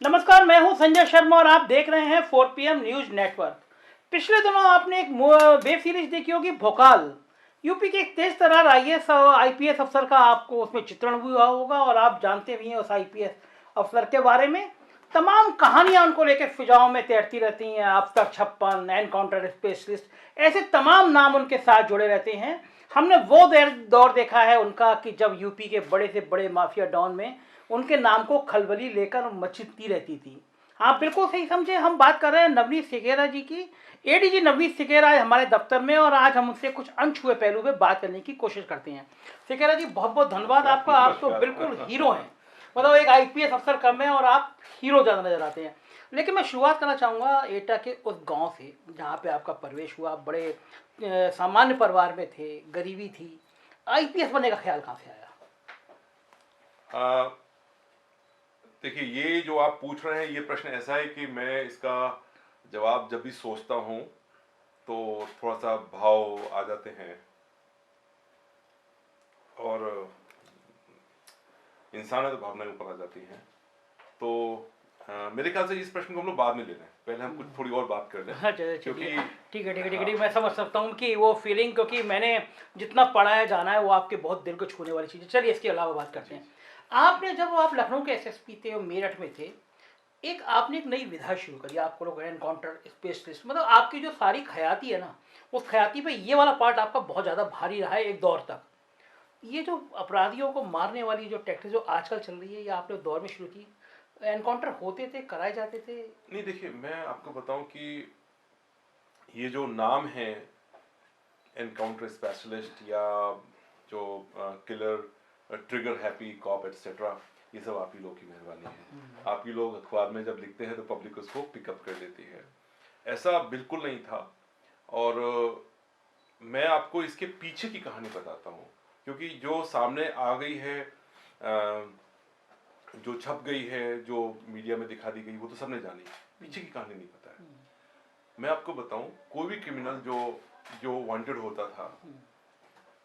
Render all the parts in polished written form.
नमस्कार, मैं हूं संजय शर्मा और आप देख रहे हैं 4 PM न्यूज नेटवर्क। पिछले दिनों आपने एक वेब सीरीज देखी होगी भोकाल। यूपी के एक तेज तर्रार आईपीएस अफसर का आपको उसमें चित्रण भी हुआ होगा और आप जानते भी हैं उस आईपीएस अफसर के बारे में। तमाम कहानियां उनको लेकर फिजाओं में तैरती रहती हैं। अफसर 56, एनकाउंटर स्पेशलिस्ट, ऐसे तमाम नाम उनके साथ जुड़े रहते हैं। हमने वो दौर देखा है उनका कि जब यूपी के बड़े से बड़े माफिया डॉन में उनके नाम को खलबली लेकर मचलती रहती थी। आप बिल्कुल सही समझे, हम बात कर रहे हैं नवनीत सिकेरा जी की। एडीजी नवनीत सिकेरा है हमारे दफ्तर में और आज हम उनसे कुछ अनछुए पहलू पे बात करने की कोशिश करते हैं। सिकेरा जी, बहुत बहुत धन्यवाद आपका। आप तो बिल्कुल हीरो हैं, मतलब एक आईपीएस अफसर कम है और आप हीरो ज़्यादा नजर आते हैं। लेकिन मैं शुरुआत करना चाहूँगा एटा के उस गांव से जहाँ पे आपका प्रवेश हुआ। आप बड़े सामान्य परिवार में थे, गरीबी थी, आईपीएस बनने का ख्याल कहाँ से आया? देखिए, ये जो आप पूछ रहे हैं ये प्रश्न ऐसा है कि मैं इसका जवाब जब भी सोचता हूँ तो थोड़ा सा भाव आ जाते हैं और इंसान है तो भावनाएं ऊपर आ जाती हैं। तो मेरे ख्याल से इस प्रश्न को हम लोग बाद में ले लें, पहले हम कुछ थोड़ी और बात कर लें। हाँ, क्योंकि ठीक है, ठीक है, मैं समझ सकता हूँ कि वो फीलिंग, क्योंकि मैंने जितना पढ़ा है जाना है वो आपके बहुत दिल को छूने वाली चीज़ है। चलिए इसके अलावा बात करते हैं। आपने जब आप लखनऊ के एसएसपी थे और मेरठ में थे, आपने एक नई विधा शुरू करी। आपको लोग एनकाउंटर स्पेशलिस्ट, मतलब आपकी जो सारी खयाती है ना, उस खयाती पे ये वाला पार्ट आपका बहुत ज़्यादा भारी रहा है एक दौर तक। ये जो अपराधियों को मारने वाली जो टैक्टिक जो आजकल चल रही है, ये आपने दौर में शुरू की। एनकाउंटर होते थे, कराए जाते थे? नहीं, देखिए, मैं आपको बताऊं कि ये जो नाम है एनकाउंटर स्पेशलिस्ट या जो killer, trigger happy cop etcetera, ये सब आप ही लोग की मेहरबानी है। आप ही लोग अखबार में जब लिखते हैं तो पब्लिक उसको पिकअप कर लेती है। ऐसा बिल्कुल नहीं था। और मैं आपको इसके पीछे की कहानी बताता हूँ, क्योंकि जो सामने आ गई है, जो छप गई है, जो मीडिया में दिखा दी गई, वो तो सबने जानी। पीछे की कहानी नहीं पता है। मैं आपको बताऊं, कोई भी क्रिमिनल जो जो वांटेड होता था,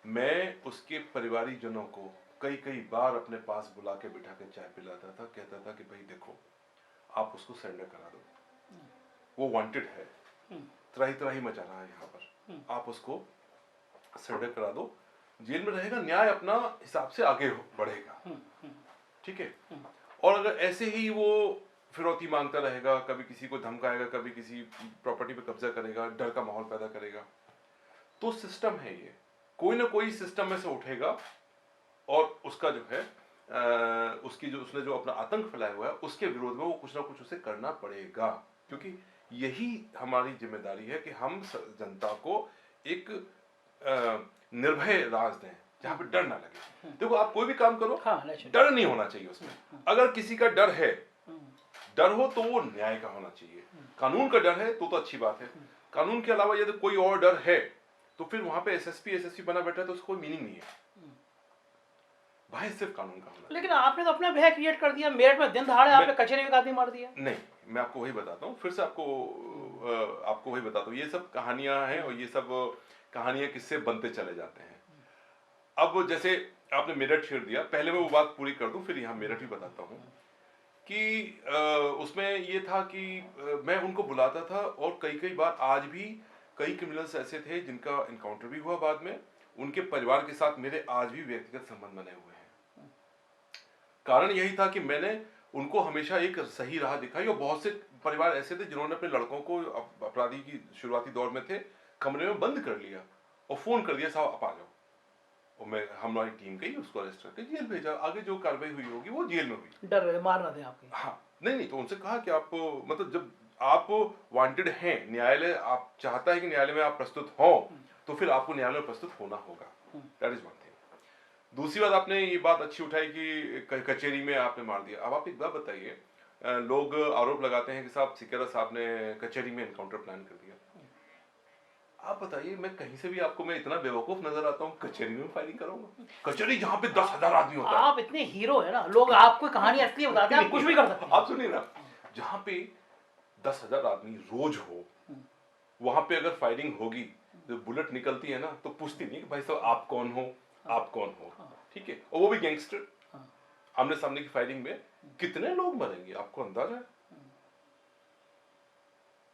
मैं उसके परिवारिक जनों को कई कई बार अपने पास बुला के बिठा के चाय पिलाता था। कहता था कि भाई देखो, आप उसको सरेंडर करा दो, वो वांटेड है, त्राही त्राही मचा रहा है यहाँ पर, आप उसको सरेंडर करा दो, जेल में रहेगा, न्याय अपना हिसाब से आगे बढ़ेगा, ठीक है। और अगर ऐसे ही वो फिरौती मांगता रहेगा, कभी किसी को धमकाएगा, कभी किसी प्रॉपर्टी पे कब्जा करेगा, डर का माहौल पैदा करेगा, तो सिस्टम है ये, कोई ना कोई सिस्टम में से उठेगा और उसका जो है उसकी जो उसने जो अपना आतंक फैलाया हुआ है उसके विरोध में वो कुछ ना कुछ उसे करना पड़ेगा। क्योंकि यही हमारी जिम्मेदारी है कि हम जनता को एक निर्भय राज दें जहां पे डर ना लगे। देखो, आप कोई भी काम करो, हाँ, डर नहीं होना चाहिए उसमें। अगर किसी का डर है, डर हो तो वो न्याय का होना चाहिए। कानून का डर है तो अच्छी बात है। कानून के अलावा यदि कोई और डर है तो फिर वहां पे एसएसपी बना बैठा है तो उसको कोई मीनिंग नहीं है। भय सिर्फ कानून का होना। लेकिन आपने तो अपना भय क्रिएट कर दिया। मेरठ में दिन दहाड़े आपने कचहरी में आदमी मार दिया। नहीं, मैं आपको वही बताता हूँ, फिर से आपको वही बताता हूँ। ये सब कहानियां हैं और ये सब कहानियां किससे बनते चले जाते हैं। अब जैसे आपने मेरठ छेड़ दिया, पहले मैं वो बात पूरी कर दूं, फिर यहाँ मेरठ भी बताता हूँ कि उसमें ये था कि मैं उनको बुलाता था और कई कई बार आज भी कई क्रिमिनल्स ऐसे थे जिनका इनकाउंटर भी हुआ बाद में, उनके परिवार के साथ मेरे आज भी व्यक्तिगत संबंध बने हुए हैं। कारण यही था कि मैंने उनको हमेशा एक सही राह दिखाई। और बहुत से परिवार ऐसे थे जिन्होंने अपने लड़कों को अपराधी की शुरुआती दौर में थे कमरे में बंद कर लिया और फोन कर दिया, साहब आप आ जाओ। और मैं हमारी टीम गई, उसको अरेस्ट करके जेल भेजा। आगे जो कार्रवाई हुई होगी वो जेल में हुई। डर रहे मार ना दे आपके। हाँ, नहीं, तो उनसे कहा कि आप, मतलब जब आप वांटेड हैं, न्यायालय आप चाहता है कि न्यायालय में आप प्रस्तुत हो, तो फिर आपको न्यायालय में प्रस्तुत होना होगा। That is one thing. दूसरी बात, आपने ये बात अच्छी उठाई कि कचहरी में आपने मार दिया। अब आप एक बात बताइए, लोग आरोप लगाते हैं कि साहब सिकेरा साहब ने कचहरी में एनकाउंटर प्लान कर दिया। आप बताइए, मैं कहीं से भी आपको मैं इतना बेवकूफ नजर आता हूँ कचहरी में फायरिंग करूंगा? कचहरी जहां पे 10,000 आदमी होता है। आप इतने हीरो है ना, लोग आपको कहानी असली बताते हैं, आप कुछ भी कर सकते हैं। आप सुनिए ना, जहां पे 10,000 आदमी रोज हो, वहां पे अगर फायरिंग होगी तो बुलेट निकलती है ना, तो पूछती नहीं कि भाई साहब आप कौन हो, आप कौन हो, ठीक है। और वो भी गैंगस्टर, आमने सामने की फायरिंग में कितने लोग मरेंगे, आपको अंदाजा है?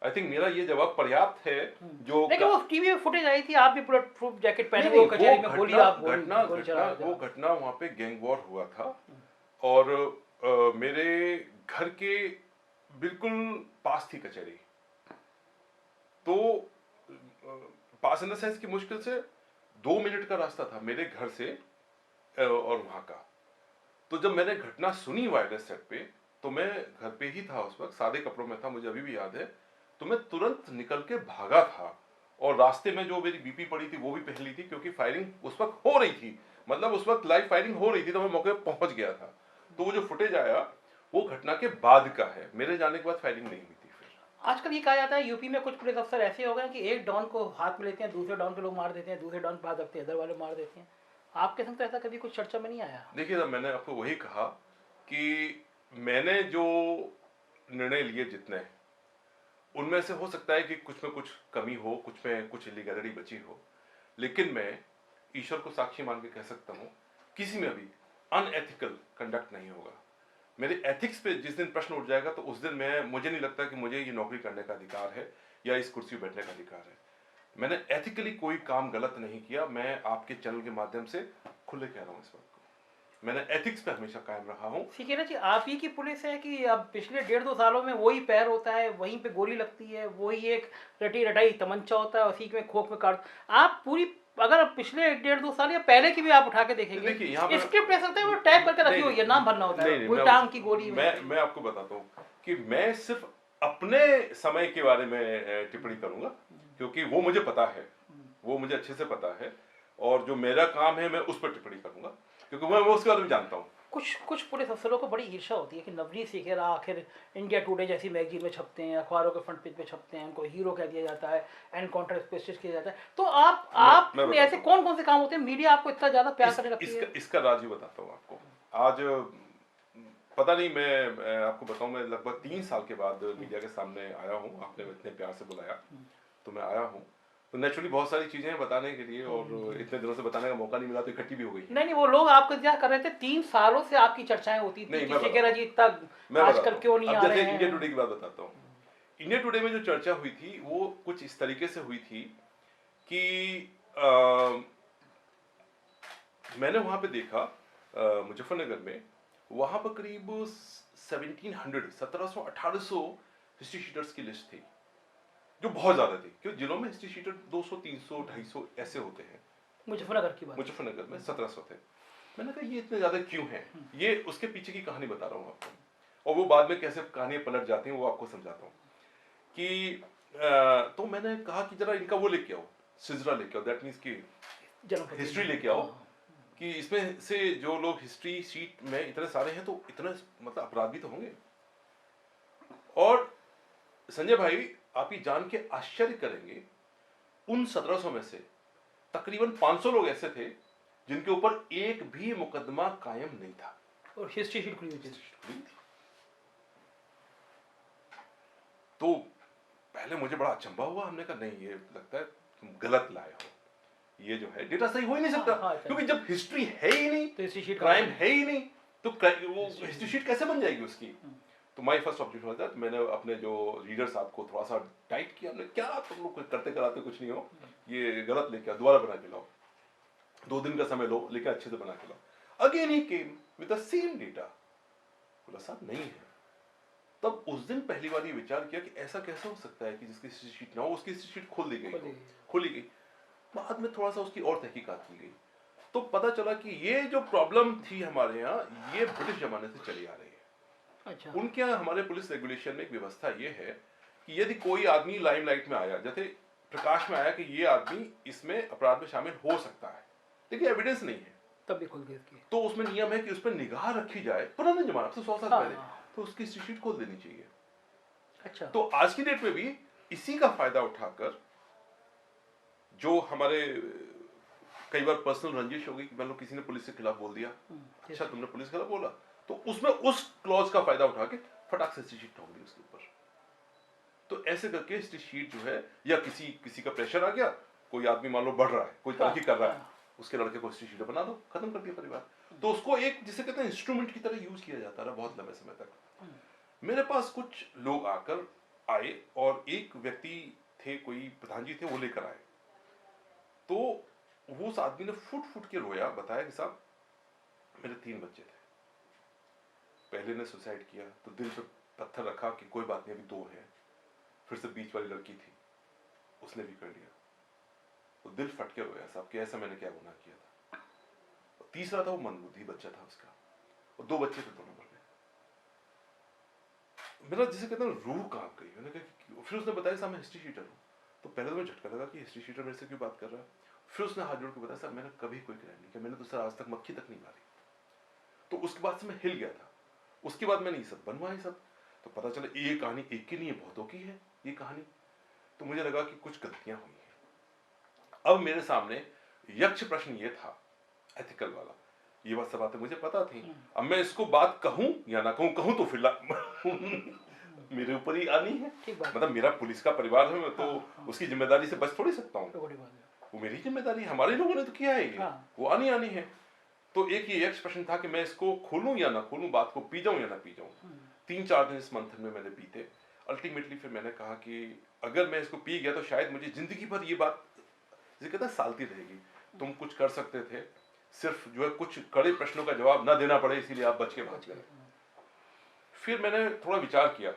आई थिंक मेरा ये जवाब पर्याप्त है। जो लेकिन वो टीवी में फुटेज आई थी, आप भी बुलेट प्रूफ जैकेट पहने नहीं वो नहीं, कचहरी में गोली आप गोली घटना गोली घटना चला वो घटना वहां पे गैंग वॉर हुआ था। और मेरे घर के बिल्कुल पास थी कचहरी। तो पास इन द सेंस कि मुश्किल से 2 मिनट का रास्ता था मेरे घर से और वहां का। तो जब मैंने घटना सुनी वायरलेस सेट पे, तो मैं घर पे ही था उस वक्त, सादे कपड़ों में था, मुझे अभी भी याद है। तो मैं तुरंत निकल के भागा था और रास्ते में जो मेरी बीपी पड़ी थी वो भी पहन ली थी, क्योंकि फायरिंग उस वक्त हो रही थी, मतलब उस वक्त लाइव फायरिंग हो रही थी, तो मैं मौके पे पहुंच गया था। तो वो जो फुटेज आया वो घटना के बाद का है, मेरे जाने के बाद फायरिंग नहीं हुई थी फिर। आजकल ये कहा जाता है यूपी में कुछ पुलिस अफसर ऐसे हो गए कि एक डॉन को हाथ में लेते हैं, दूसरे डॉन के लोग मार देते हैं, दूसरे डॉन के हाथ रखते हैं, इधर वाले मार देते हैं। आपके संग तो ऐसा कभी कुछ चर्चा में नहीं आया? देखिए ना, मैंने आपको वही कहा कि मैंने जो निर्णय लिए जितने, उनमें से हो सकता है कि कुछ में कुछ कमी हो, कुछ में कुछ इलीगैलिटी बची हो, लेकिन मैं ईश्वर को साक्षी मान के कह सकता हूं किसी में भी अनएथिकल कंडक्ट नहीं होगा। मेरे एथिक्स पे जिस दिन प्रश्न उठ जाएगा तो उस दिन मुझे नहीं लगता कि मुझे ये नौकरी करने का अधिकार है या इस कुर्सी पर बैठने का अधिकार है। मैंने एथिकली कोई काम गलत नहीं किया। मैं आपके चैनल के माध्यम से खुले कह रहा हूं इस बात को। मैंने एथिक्स पे हमेशा कायम रहा हूं। सिकेरा जी, आप ही की पुलिस है कि अब पिछले 1.5-2 सालों में वही पैर होता है, वहीं पे गोली लगती है, वही एक रटी रटाई तमंचा होता है, उसी में खोख में काट आप पूरी, अगर आप पिछले 1.5-2 साल या पहले की भी आप उठा के देखेंगे, देखिए यहाँ पर स्क्रिप्ट ऐसा होता है वो टैग करके रखी हुई है, नाम भरना होता है, कोई टांग की गोली में। मैं आपको बताता हूँ कि मैं सिर्फ अपने समय के बारे में टिप्पणी करूंगा, क्योंकि वो मुझे पता है, वो मुझे अच्छे से पता है, और जो मेरा काम है मैं उस पर टिप्पणी करूंगा, क्योंकि मैं उसके बारे में जानता हूँ। कुछ पुलिस अफसरों को बड़ी ईर्ष्या होती है कि नवनीत सिखेरा आखिर इंडिया टुडे जैसी मैगजीन में छपते हैं, अखबारों के फ्रंट पेज पे छपते हैं, उनको हीरो कह दिया जाता है, एनकाउंटर स्पेशलिस्ट किया जाता है। तो आप मैं ऐसे कौन कौन से काम होते हैं मीडिया आपको इतना ज्यादा प्यार करने लगती है? इसका राज ही बताता हूँ आपको। आज पता नहीं, मैं आपको बताऊं, मैं लगभग 3 साल के बाद मीडिया के सामने आया हूँ। आपने इतने प्यार से बुलाया तो मैं आया हूँ। तो नेचुरली बहुत सारी चीजें हैं बताने के लिए, और इतने दिनों से बताने का मौका नहीं मिला तो इकट्ठी भी हो गई। नहीं, वो लोग आपको क्या कर रहे थे, 3 सालों से आपकी चर्चाएं होती थी कि सिखेरा जी इतना आजकल क्यों नहीं आ रहे हैं। इंडिया टुडे की बात बताता हूँ। इंडिया टुडे में जो चर्चा हुई थी वो कुछ इस तरीके से हुई थी कि मैंने वहां पे देखा मुजफ्फरनगर में, वहां पर करीब 1700 हिस्ट्री शीटर्स की लिस्ट थी, जो बहुत ज्यादा थी, क्योंकि जिलों में हिस्ट्री शीटर 200 300 250 ऐसे होते हैं। मुजफ्फरनगर की बात, मुजफ्फरनगर में 1700 थे। मैंने कहा ये इतने ज्यादा क्यों हैं? ये उसके पीछे की कहानी बता रहा हूँ आपको, और वो बाद में कैसे कहानियां पलट जाती हैं वो आपको समझाता हूँ। कि तो मैंने कहा कि जरा इनका वो लेके आओ, सिजरा लेके आओ, दैट मीन्स की हिस्ट्री लेके आओ, कि इसमें से जो लोग हिस्ट्री शीट में इतने सारे हैं तो इतने मतलब अपराध भी तो होंगे। और संजय भाई, आप ये जान के आश्चर्य करेंगे, उन 1700 में से तकरीबन 500 लोग ऐसे थे जिनके ऊपर एक भी मुकदमा कायम नहीं था, और हिस्ट्री शीट खुली हुई थी। तो पहले मुझे बड़ा अचंभा हुआ। हमने कहा नहीं, ये लगता है तुम गलत लाए हो, ये जो है डेटा सही हो ही नहीं सकता। क्योंकि जब हिस्ट्री है ही नहीं, तो हिस्ट्री शीट क्राइम है ही नहीं, तो वो हिस्ट्री शीट कैसे बन जाएगी उसकी? तो my first objective was that मैंने अपने जो रीडर्स आपको थोड़ा सा टाइट किया। हमने क्या तुम लोग करते कराते कुछ नहीं हो, ये गलत लेके आओ, दोबारा बना के लाओ, 2 दिन का समय लो, लेकिन अच्छे से बना के लाओ। Again he came with the same data. बोला साहब नहीं है। तब उस दिन पहली बार ये विचार किया कि ऐसा कैसे हो सकता है कि जिसकी हिस्ट्री शीट ना हो उसकी हिस्ट्री शीट खोल दी गई, खोली गई। बाद में थोड़ा सा उसकी और तहकीकात की गई, तो पता चला कि ये जो प्रॉब्लम थी हमारे यहाँ, ये ब्रिटिश जमाने से चली आ रही है। अच्छा। उनके यहाँ हमारे पुलिस रेगुलेशन में एक व्यवस्था ये है कि यदि कोई आदमी लाइमलाइट में आया, जैसे प्रकाश में आया कि ये आदमी इसमें अपराध में शामिल हो सकता है, लेकिन एविडेंस नहीं है, तब भी खोल दी, तो उसमें नियम है कि उस पर निगाह रखी जाए। पुराने जमाने से 100 साल पहले, तो उसकी हिस्ट्री शीट खोल देनी चाहिए। अच्छा। तो आज की डेट में भी इसी का फायदा उठाकर जो हमारे कई बार पर्सनल रंजिश हो गई कि मतलब किसी ने पुलिस के खिलाफ बोल दिया, अच्छा तुमने पुलिस के खिलाफ बोला, तो उसमें उस क्लॉज का फायदा उठा के फटाक से हिस्ट्री शीट ठोक दी उसके ऊपर। तो ऐसे करके हिस्ट्री शीट जो है, या किसी का प्रेशर आ गया, कोई आदमी मान लो बढ़ रहा है, कोई तरक्की कर रहा है, उसके लड़के को हिस्ट्री शीट बना दो, खत्म कर दिया परिवार। तो उसको एक जिसे कहते हैं इंस्ट्रूमेंट की तरह यूज किया जाता रहा बहुत लंबे समय तक। मेरे पास कुछ लोग आकर आए और एक व्यक्ति थे, कोई प्रधान जी थे, वो लेकर आए। तो वो उस आदमी ने फुट फुट के रोया, बताया कि साहब मेरे 3 बच्चे थे, पहले ने सुसाइड किया तो दिल पे पत्थर रखा कि कोई बात नहीं अभी 2 हैं, फिर से बीच वाली लड़की थी उसने भी कर लिया, तो दिल फट के रोया साहब कि ऐसा मैंने क्या गुनाह किया था। और तीसरा था वो मंदबुद्धि बच्चा था उसका, और 2 बच्चे थे, दोनों मर गए। मेरा जिसे कहते हैं रूह कांप गई। मैंने कहा, फिर उसने बताया साहब मैं हिस्ट्री शीटर हूँ। तो पहले तो मुझे झटका लगा कि हिस्ट्री शीटर मेरे से क्यों बात कर रहा है। फिर उसने हाथ जोड़ के बताया साहब मैंने कभी कोई क्राइम नहीं किया, मैंने तो सर आज तक मक्खी तक नहीं मारी। तो उसके बाद से मैं हिल गया था। उसके बाद मैंने ये सब बनवाए सब, तो पता चला ये कहानी एक की नहीं है, बहुतों की है ये कहानी। तो मुझे लगा कि कुछ गलतियां हुई हैं। अब मेरे सामने यक्ष प्रश्न ये था, एथिकल वाला। ये बात सब बातें मुझे पता थी। अब मैं इसको बात कहूं या ना कहूं, कहूं तो फिर मेरे ऊपर ही आनी है। मतलब मेरा पुलिस का परिवार है, मैं तो उसकी जिम्मेदारी से बच थोड़ी सकता हूँ। वो मेरी जिम्मेदारी, हमारे लोगों ने तो किया है ये, वो आनी आनी है। तो एक ये यक्ष प्रश्न था कि मैं इसको खोलूं या ना खोलूं, बात को पी जाऊं या ना पी जाऊं। 3-4 दिन इस मंथन में मैंने बीते। अल्टीमेटली फिर मैंने कहा कि अगर मैं इसको पी गया तो शायद मुझे जिंदगी भर ये बात जिसे कहता है सालती रहेगी। तुम कुछ कर सकते थे, सिर्फ जो है कुछ कड़े प्रश्नों का जवाब ना देना पड़े, इसीलिए आप बच के भाग गए। फिर मैंने थोड़ा विचार किया,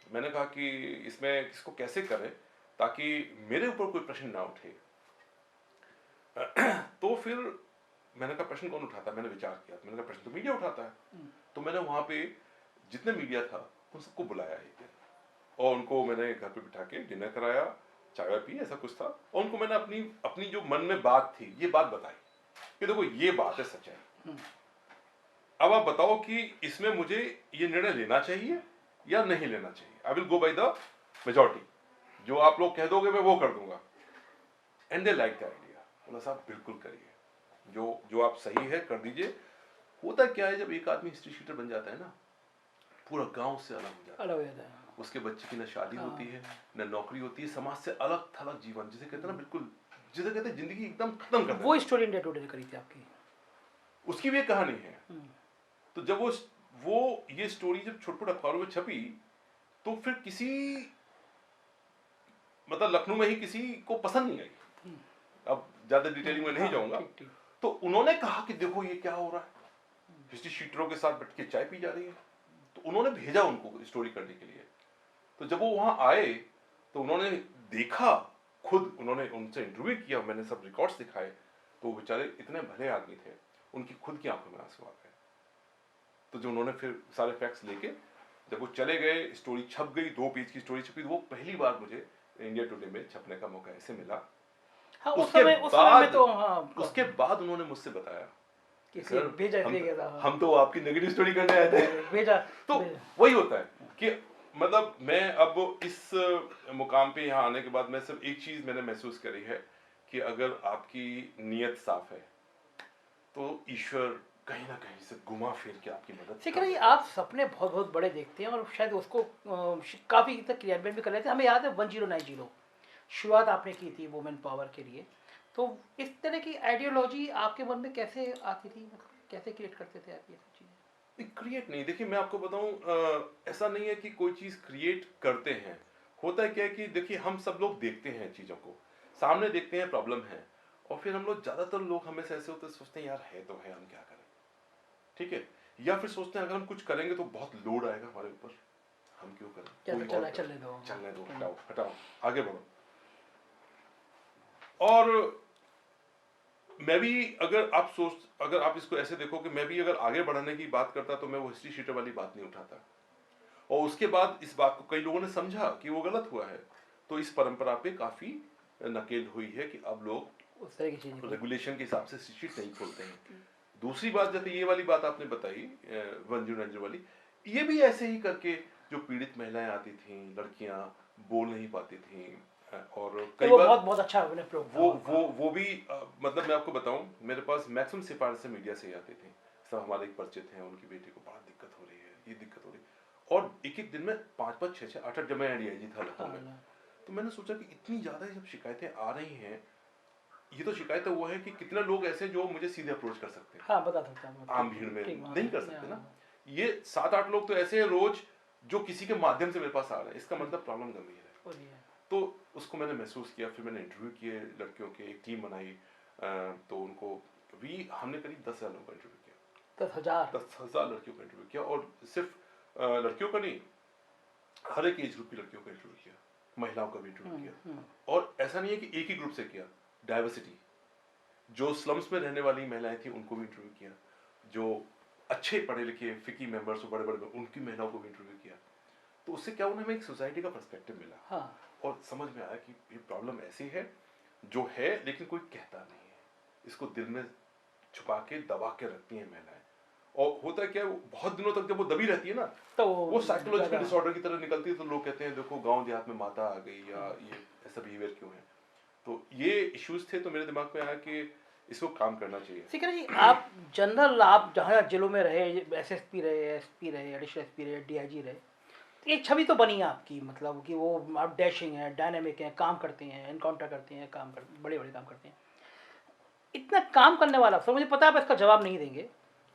मैंने कहा कि इसमें इसको कैसे करें ताकि मेरे ऊपर कोई प्रश्न ना उठे। तो फिर मैंने कहा प्रश्न कौन उठाता है, मैंने विचार किया, मैंने कहा प्रश्न तो मीडिया उठाता है। तो मैंने वहां पे जितने मीडिया था उन सबको बुलाया एक दिन, और उनको मैंने घर पे बिठा के डिनर कराया, चाय पी, ऐसा कुछ था। और उनको मैंने अपनी अपनी जो मन में बात थी ये बात बताई कि देखो ये बात है, सच है। अब आप बताओ कि इसमें मुझे ये निर्णय लेना चाहिए या नहीं लेना चाहिए। I will go by the majority, जो आप लोग कह दोगे मैं वो कर दूंगा। And they like the idea. बोला साहब बिल्कुल करिए, जो जो आप सही है कर दीजिए। होता क्या है, जब एक आदमी हिस्ट्री शीटर बन जाता है ना, पूरा गांव से अलग हो जाता है। उसके बच्चे की न शादी होती है, न नौकरी होती है, समाज से अलग थलग जीवन, जिसे कहते हैं ना बिल्कुल, जिसे कहते हैं जिंदगी एकदम खत्म कर देना। वो स्टोरी डे टू डे करी थी आपकी, उसकी भी एक कहानी है। तो जब वो ये स्टोरी जब छोटे अखबारों में छपी, तो फिर किसी मतलब लखनऊ में ही किसी को पसंद नहीं आई। अब ज्यादा डिटेलिंग में नहीं जाऊंगा। तो उन्होंने कहा कि देखो ये क्या हो रहा है, हिस्ट्री शीटरों के साथ बैठ के चाय पी जा रही है। तो उन्होंने भेजा उनको स्टोरी करने के लिए। तो जब वो वहां आए तो उन्होंने देखा, खुद उन्होंने उनसे इंटरव्यू किया, मैंने सब रिकॉर्ड्स दिखाए। तो वो बेचारे इतने भले आदमी थे, उनकी खुद की आंखों में आंसू आ गए। तो जो उन्होंने फिर सारे फैक्ट्स लेके जब वो चले गए, स्टोरी छप गई, 2 पेज की स्टोरी छपी। वो पहली बार मुझे इंडिया टुडे में छपने का मौका ऐसे मिला। हाँ, उसके बाद उन्होंने मुझसे बताया कि सर भेजा हम तो आपकी नेगेटिव स्टोरी करने आए थे। भेजा। तो वही होता है कि मतलब मैं अब इस मुकाम पे यहाँ आने के बाद मैं सिर्फ एक चीज मैंने महसूस करी है कि अगर आपकी नीयत साफ है तो ईश्वर कहीं ना कहीं से घुमा फिर के आपकी मदद ठीक है। आप सपने बहुत बहुत बड़े देखते हैं और शायद उसको काफ़ी तक क्रियान्वयन भी कर लेते हैं। हमें याद है 1090 शुरुआत आपने की थी वुमेन पावर के लिए। तो इस तरह की आइडियोलॉजी आपके मन में कैसे आती थी, मतलब कैसे क्रिएट करते थे आप ये सब चीज़ें? क्रिएट नहीं, देखिए मैं आपको बताऊं, ऐसा नहीं है कि कोई चीज़ क्रिएट करते हैं। होता है क्या है कि देखिए हम सब लोग देखते हैं चीज़ों को, सामने देखते हैं प्रॉब्लम है, और फिर हम लोग ज़्यादातर लोग हमें से ऐसे होते हैं, सोचते हैं यार है तो है, हम क्या करें, ठीक है। या फिर सोचते हैं अगर हम कुछ करेंगे तो बहुत लोड आएगा हमारे ऊपर, हम क्यों करें, कोई और चलने दो, हटाओ हटाओ, आगे बढ़ो। और मैं भी अगर आप इसको ऐसे देखो कि मैं भी अगर आगे बढ़ने की बात करता तो मैं वो हिस्ट्री शीटर वाली बात नहीं उठाता। और उसके बाद इस बात को कई लोगों ने समझा कि वो गलत हुआ है, तो इस परंपरा पे काफी नकेल हुई है कि अब लोग उस तरह की चीजें रेगुलेशन के हिसाब से शीट नहीं खोलते हैं। दूसरी बात, जैसे ये वाली बात आपने बताई 1090 वाली, ये भी ऐसे ही करके जो पीड़ित महिलाएं आती थी, लड़कियां बोल नहीं पाती थी, और कई वो बार बहुत अच्छा वो भी मतलब मैं आपको बताऊं, मेरे पास मैक्सिमम सिफारिशें मीडिया से ही आती थी। सब हमारे एक परिचित हैं, उनकी बेटी को बड़ा दिक्कत हो रही है, ये दिक्कत हो रही है, और एक दिन में 5-5, 6-6, 8-8, जब मैं डीआईजी था लखनऊ में, तो मैंने सोचा कि इतनी ज्यादा जब शिकायतें आ रही हैं, ये तो शिकायत वो है कि कितने लोग ऐसे जो मुझे सीधे अप्रोच कर सकते हैं, हाँ बता सकता हूँ आम भीड़ में ठीक, हाँ, नहीं कर सकते ना। हाँ, ये 7-8 लोग तो ऐसे हैं रोज जो किसी के माध्यम से मेरे पास आ रहे हैं, इसका मतलब प्रॉब्लम गंभीर है। वही है। तो उसको मैंने महसूस किया, फिर मैंने इंटरव्यू किए लड़कियों के, एक टीम बनाई, तो उनको भी हमने करीब 10,000 लोगों का इंटरव्यू किया, 10,000 10,000 लड़कियों का इंटरव्यू किया, और सिर्फ लड़कियों का नहीं, हर एक एज ग्रुप की लड़कियों का इंटरव्यू किया, महिलाओं का भी इंटरव्यू किया। और ऐसा नहीं है कि एक ही ग्रुप से किया, डाइवर्सिटी, जो स्लम्स में रहने वाली महिलाएं थी उनको भी इंटरव्यू किया, जो अच्छे पढ़े लिखे फिकी मेंबर्स बड़े बड़े उनकी महिलाओं को भी इंटरव्यू किया। तो उससे क्या हुआ, हमें एक सोसाइटी का पर्सपेक्टिव मिला, हाँ और समझ में आया कि ये प्रॉब्लम ऐसी है जो है, लेकिन कोई कहता नहीं है, इसको दिल में छुपा के दबा के रखती हैं महिलाएं। और होता क्या है, बहुत दिनों तक जब वो दबी रहती है ना, तो वो साइकोलॉजिकल ज़्यादा- डिसऑर्डर की तरह निकलती है, तो लोग कहते हैं देखो गांव देहात में माता आ गई, या ये ऐसा बिहेवियर क्यों है। तो ये इश्यूज थे, तो मेरे दिमाग में आया कि इसको काम करना चाहिए। सिकंदर जी, आप जनरल, आप जहाँ जेलों में रहे, एसएसपी रहे, एसपी रहे, एडिशनल एसपी रहे, डीआईजी रहे, तो एक छवि तो बनी है आपकी, मतलब कि वो आप डैशिंग हैं, डायनेमिक हैं, काम करते हैं, इनकाउंटर करते हैं, काम कर बड़े बड़े काम करते हैं। इतना काम करने वाला अफसर, मुझे पता है आप इसका जवाब नहीं देंगे,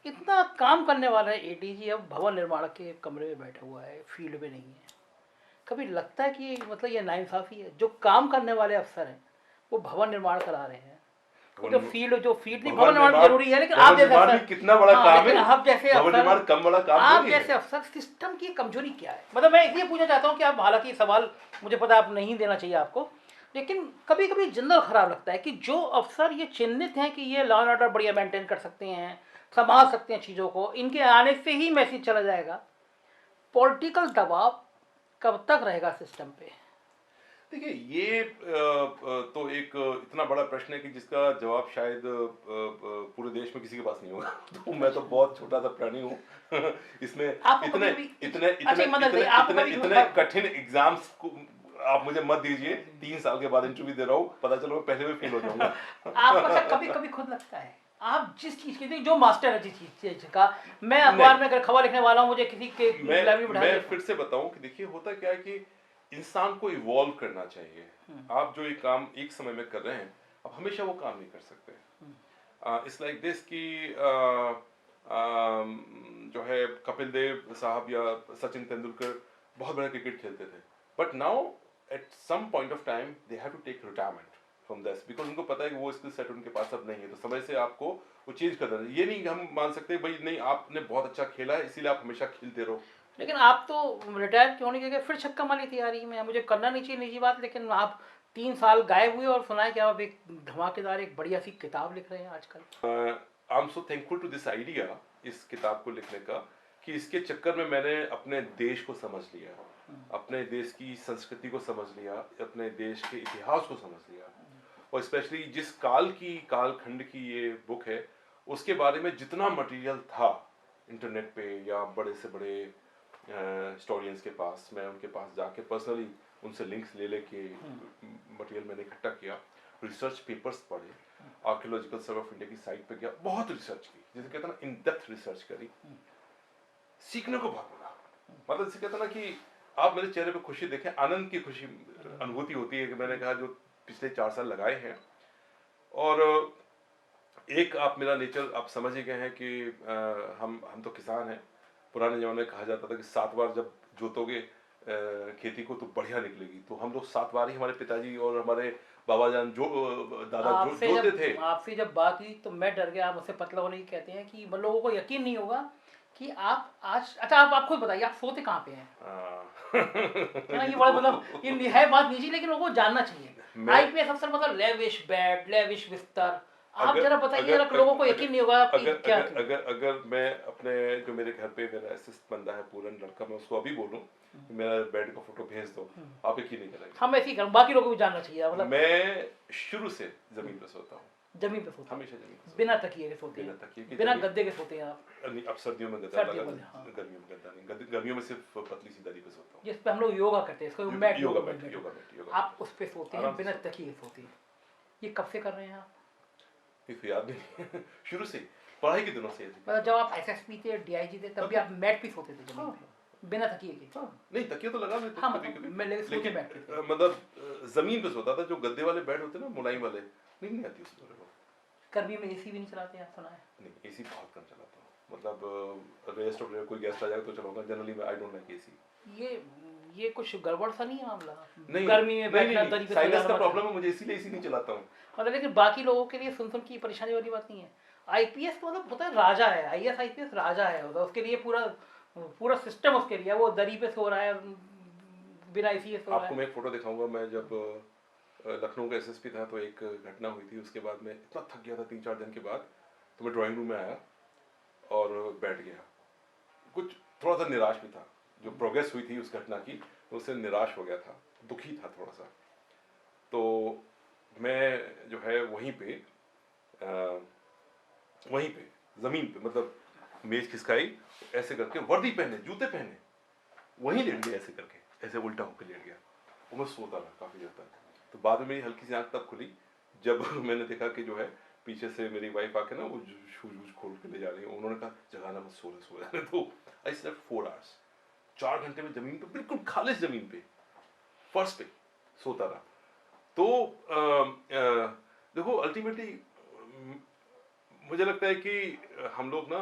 इतना काम करने वाला है एडीजी, अब भवन निर्माण के कमरे में बैठा हुआ है, फील्ड में नहीं है। कभी लगता है कि मतलब ये नाइंसाफ़ी है, जो काम करने वाले अफसर हैं वो भवन निर्माण करा रहे हैं, जो फील्ड नहीं, भवन निर्माण जरूरी है, लेकिन आप जैसे अफसर, कितना बड़ा हाँ, काम लेकिन है, आप जैसे भवन निर्माण अफसर, कम बड़ा काम आप नहीं जैसे है। अफसर, सिस्टम की कमजोरी क्या है? मतलब मैं इसलिए पूछना चाहता हूँ कि आप, हालांकि सवाल मुझे पता है आप नहीं देना चाहिए आपको, लेकिन कभी कभी जनरल खराब लगता है कि जो अफसर ये चिन्हित हैं कि ये लॉ एंड ऑर्डर बढ़िया मेंटेन कर सकते हैं, संभाल सकते हैं चीज़ों को, इनके आने से ही मैसेज चला जाएगा, पॉलिटिकल दबाव कब तक रहेगा सिस्टम पे? देखिए ये तो एक इतना बड़ा प्रश्न है कि जिसका जवाब शायद पूरे देश में किसी के पास नहीं होगा। तो मैं तो बहुत छोटा सा प्राणी हूँ इसमें। आपको इतने कभी इतने अच्छा, इतने मतलब इतने आपको इतने कभी इतने कठिन एग्जाम्स को आप मुझे मत दीजिए। 3 साल के बाद इंटरव्यू दे रहा हूँ, पता चलो मैं पहले में फेल हो जाऊंगा। आपको अच्छा कभी कभी खुद लगता है आप जिस चीज के जो मास्टर है, जिस चीज का, मैं नहीं। अखबार में अगर खबर लिखने वाला हूँ, मुझे किसी के लाइब्रेरी में मैं बैठा फिर से बताऊं कि देखिए होता क्या है कि इंसान को इवॉल्व करना चाहिए। आप जो एक काम एक समय में कर रहे हैं, आप हमेशा वो काम नहीं कर सकते। इट्स लाइक दिस कि जो है कपिल देव साहब या सचिन तेंदुलकर बहुत बड़ा क्रिकेट खेलते थे, but now at some point of time they have to take retirement from this, because उनको पता है कि वो स्किल सेट उनके पास अब नहीं है, तो समय से आपको वो चेंज कर देना। ये नहीं कि हम मान सकते भाई नहीं आपने बहुत अच्छा खेला है इसीलिए आप हमेशा खेलते रहो। लेकिन आप तो रिटायर क्यों नहीं करके फिर छक्का मारी तैयारी में? मुझे करना नहीं चाहिए निजी बात, लेकिन आप 3 साल गायब हुए और सुनाए कि आप एक धमाकेदार, एक बढ़िया सी किताब लिख रहे हैं आजकल। I am so thankful to this idea, इस किताब को लिखने का, कि इसके चक्कर में मैंने अपने देश को समझ लिया, अपने देश की संस्कृति को समझ लिया, अपने देश के इतिहास को समझ लिया, और स्पेशली जिस कालखंड की ये बुक है उसके बारे में जितना मटेरियल था इंटरनेट पे या बड़े से बड़े हिस्टोरियंस के पास, मैं उनके पास जाके पर्सनली उनसे लिंक्स ले लेके मटेरियल मैंने इकट्ठा किया, रिसर्च पेपर्स पढ़े, आर्कियोलॉजिकल सर्वे ऑफ इंडिया की साइट पे गया, बहुत रिसर्च की, जैसे कहते हैं ना इन डेप्थ रिसर्च करी, सीखने को बहुत मिला। मतलब जैसे कहते हैं ना कि आप मेरे चेहरे पे खुशी देखें, आनंद की खुशी अनुभूति होती है कि मैंने कहा जो पिछले 4 साल लगाए हैं। और एक आप मेरा नेचर आप समझ ही गए हैं कि हम तो किसान हैं। पुराने जमाने में कहा जाता था कि 7 बार जब जोतोगे खेती को तो बढ़िया निकलेगी, तो हम लोग 7 बार ही हमारे पिताजी और हमारे बाबा जान जो दादा जो जोते थे। आपसे जब बात हुई तो मैं डर गया, आप मुझसे पतला होने की कहते हैं कि लोगों को यकीन नहीं होगा कि आप आज, अच्छा आप खुद बताइए आप सोते कहाँ पे हैं? है ना, ये बड़ा मतलब ये है बात निजी, लेकिन लोगों को जानना चाहिए। आईपीएस अफसर मतलब लेविश बेड, लेविश बिस्तर, आप जरा बताइए, लोगों को यकीन नहीं होगा कि क्या। अगर मैं अपने जो मेरे घर पे मेरा असिस्ट बंदा है पूरन लड़का, मैं उसको अभी बोलूं मेरा बेड का फोटो भेज दो, आप यकीन नहीं करेंगे। हम ऐसे ही करें, बाकी लोगों को भी जानना चाहिए। मतलब मैं शुरू से जमीन पे सोता हूँ, जमीन पे सोते हैं, हमेशा जमीन पे, बिना तकिए के सोते हैं, बिना तकिए के, बिना गद्दे के सोते हैं आप? अब सर्दियों में गद्दा लगा, हाँ। गर्मियों में गद्दा नहीं, गर्मियों में सिर्फ पतली सी दरी पे सोता हूँ, जिस पे हम लोग योगा करते हैं, इसको मैट, योगा मैट। आप उस पे सोते हैं, बिना तकिए सोते हैं। ये कब से कर रहे हैं आप? इसको याद नहीं शुरू से पढ़ाई के दिनों से। मतलब जब आप एसएसपी थे, डीआईजी थे, तब भी आप मैट पे सोते थे जमीन पे? बिना तकिए के? हाँ, नहीं तकिया तो लगा लेते हाँ, कभी मतलब कभी, मैं लेके सोते बैठते थे। मतलब जमीन पे सोता था। जो गद्दे वाले बेड होते ना मुलायम वाले, नहीं आती उसमें मेरे को। गर्मी में एसी भी नहीं चलाते हैं, सुना है? नहीं एसी बहुत कम चलाता हूँ, मतलब रेस्ट ऑफ कोई गेस्ट आ जाए तो चलाऊंगा, generally I don't like AC. ये कुछ गड़बड़ सा नहीं है मामला? नहीं गर्मी में नहीं बैठना, नहीं, दरी पे सो साइनस जाना का मत प्रॉब्लम है मुझे, इसीलिए एसी नहीं चलाता हूँ। मतलब, लेकिन बाकी लोगों के लिए सुन की परेशानी वाली बात नहीं है। आईपीएस का मतलब होता है राजा है, आईएएस आईपीएस राजा है, होता है उसके लिए पूरा पूरा सिस्टम उसके लिए, वो दरी पे सो रहा है, बिना एसी के सो रहा आपको है। मैं एक फोटो दिखाऊंगा। मैं जब लखनऊ का एसएसपी था तो एक घटना हुई थी, उसके बाद मैं इतना थक गया था 3-4 दिन के बाद, तो मैं ड्राइंग रूम में आया और बैठ गया। कुछ थोड़ा सा निराश भी था, जो प्रोग्रेस हुई थी उस घटना की, तो उससे निराश हो गया था, दुखी था थोड़ा सा। तो मैं जो है वहीं पे ज़मीन पे, मतलब मेज खिसकाई, ऐसे करके वर्दी पहने, जूते पहने, वहीं लेट गया ऐसे करके, ऐसे उल्टा होकर लेट गया। और मैं सोता रहा काफ़ी देर तक। तो बाद में मेरी हल्की सी आँख तब खुली जब मैंने देखा कि जो है पीछे से मेरी वाइफ आके ना वो शूज वूज खोल के ले जा रही है। उन्होंने कहा जगाना मत, सो जाने दो। I slept 4 hours. 4 घंटे में ज़मीन पे, बिल्कुल खालिश ज़मीन पे, फर्श पे सोता रहा। तो देखो अल्टीमेटली मुझे लगता है कि हम लोग ना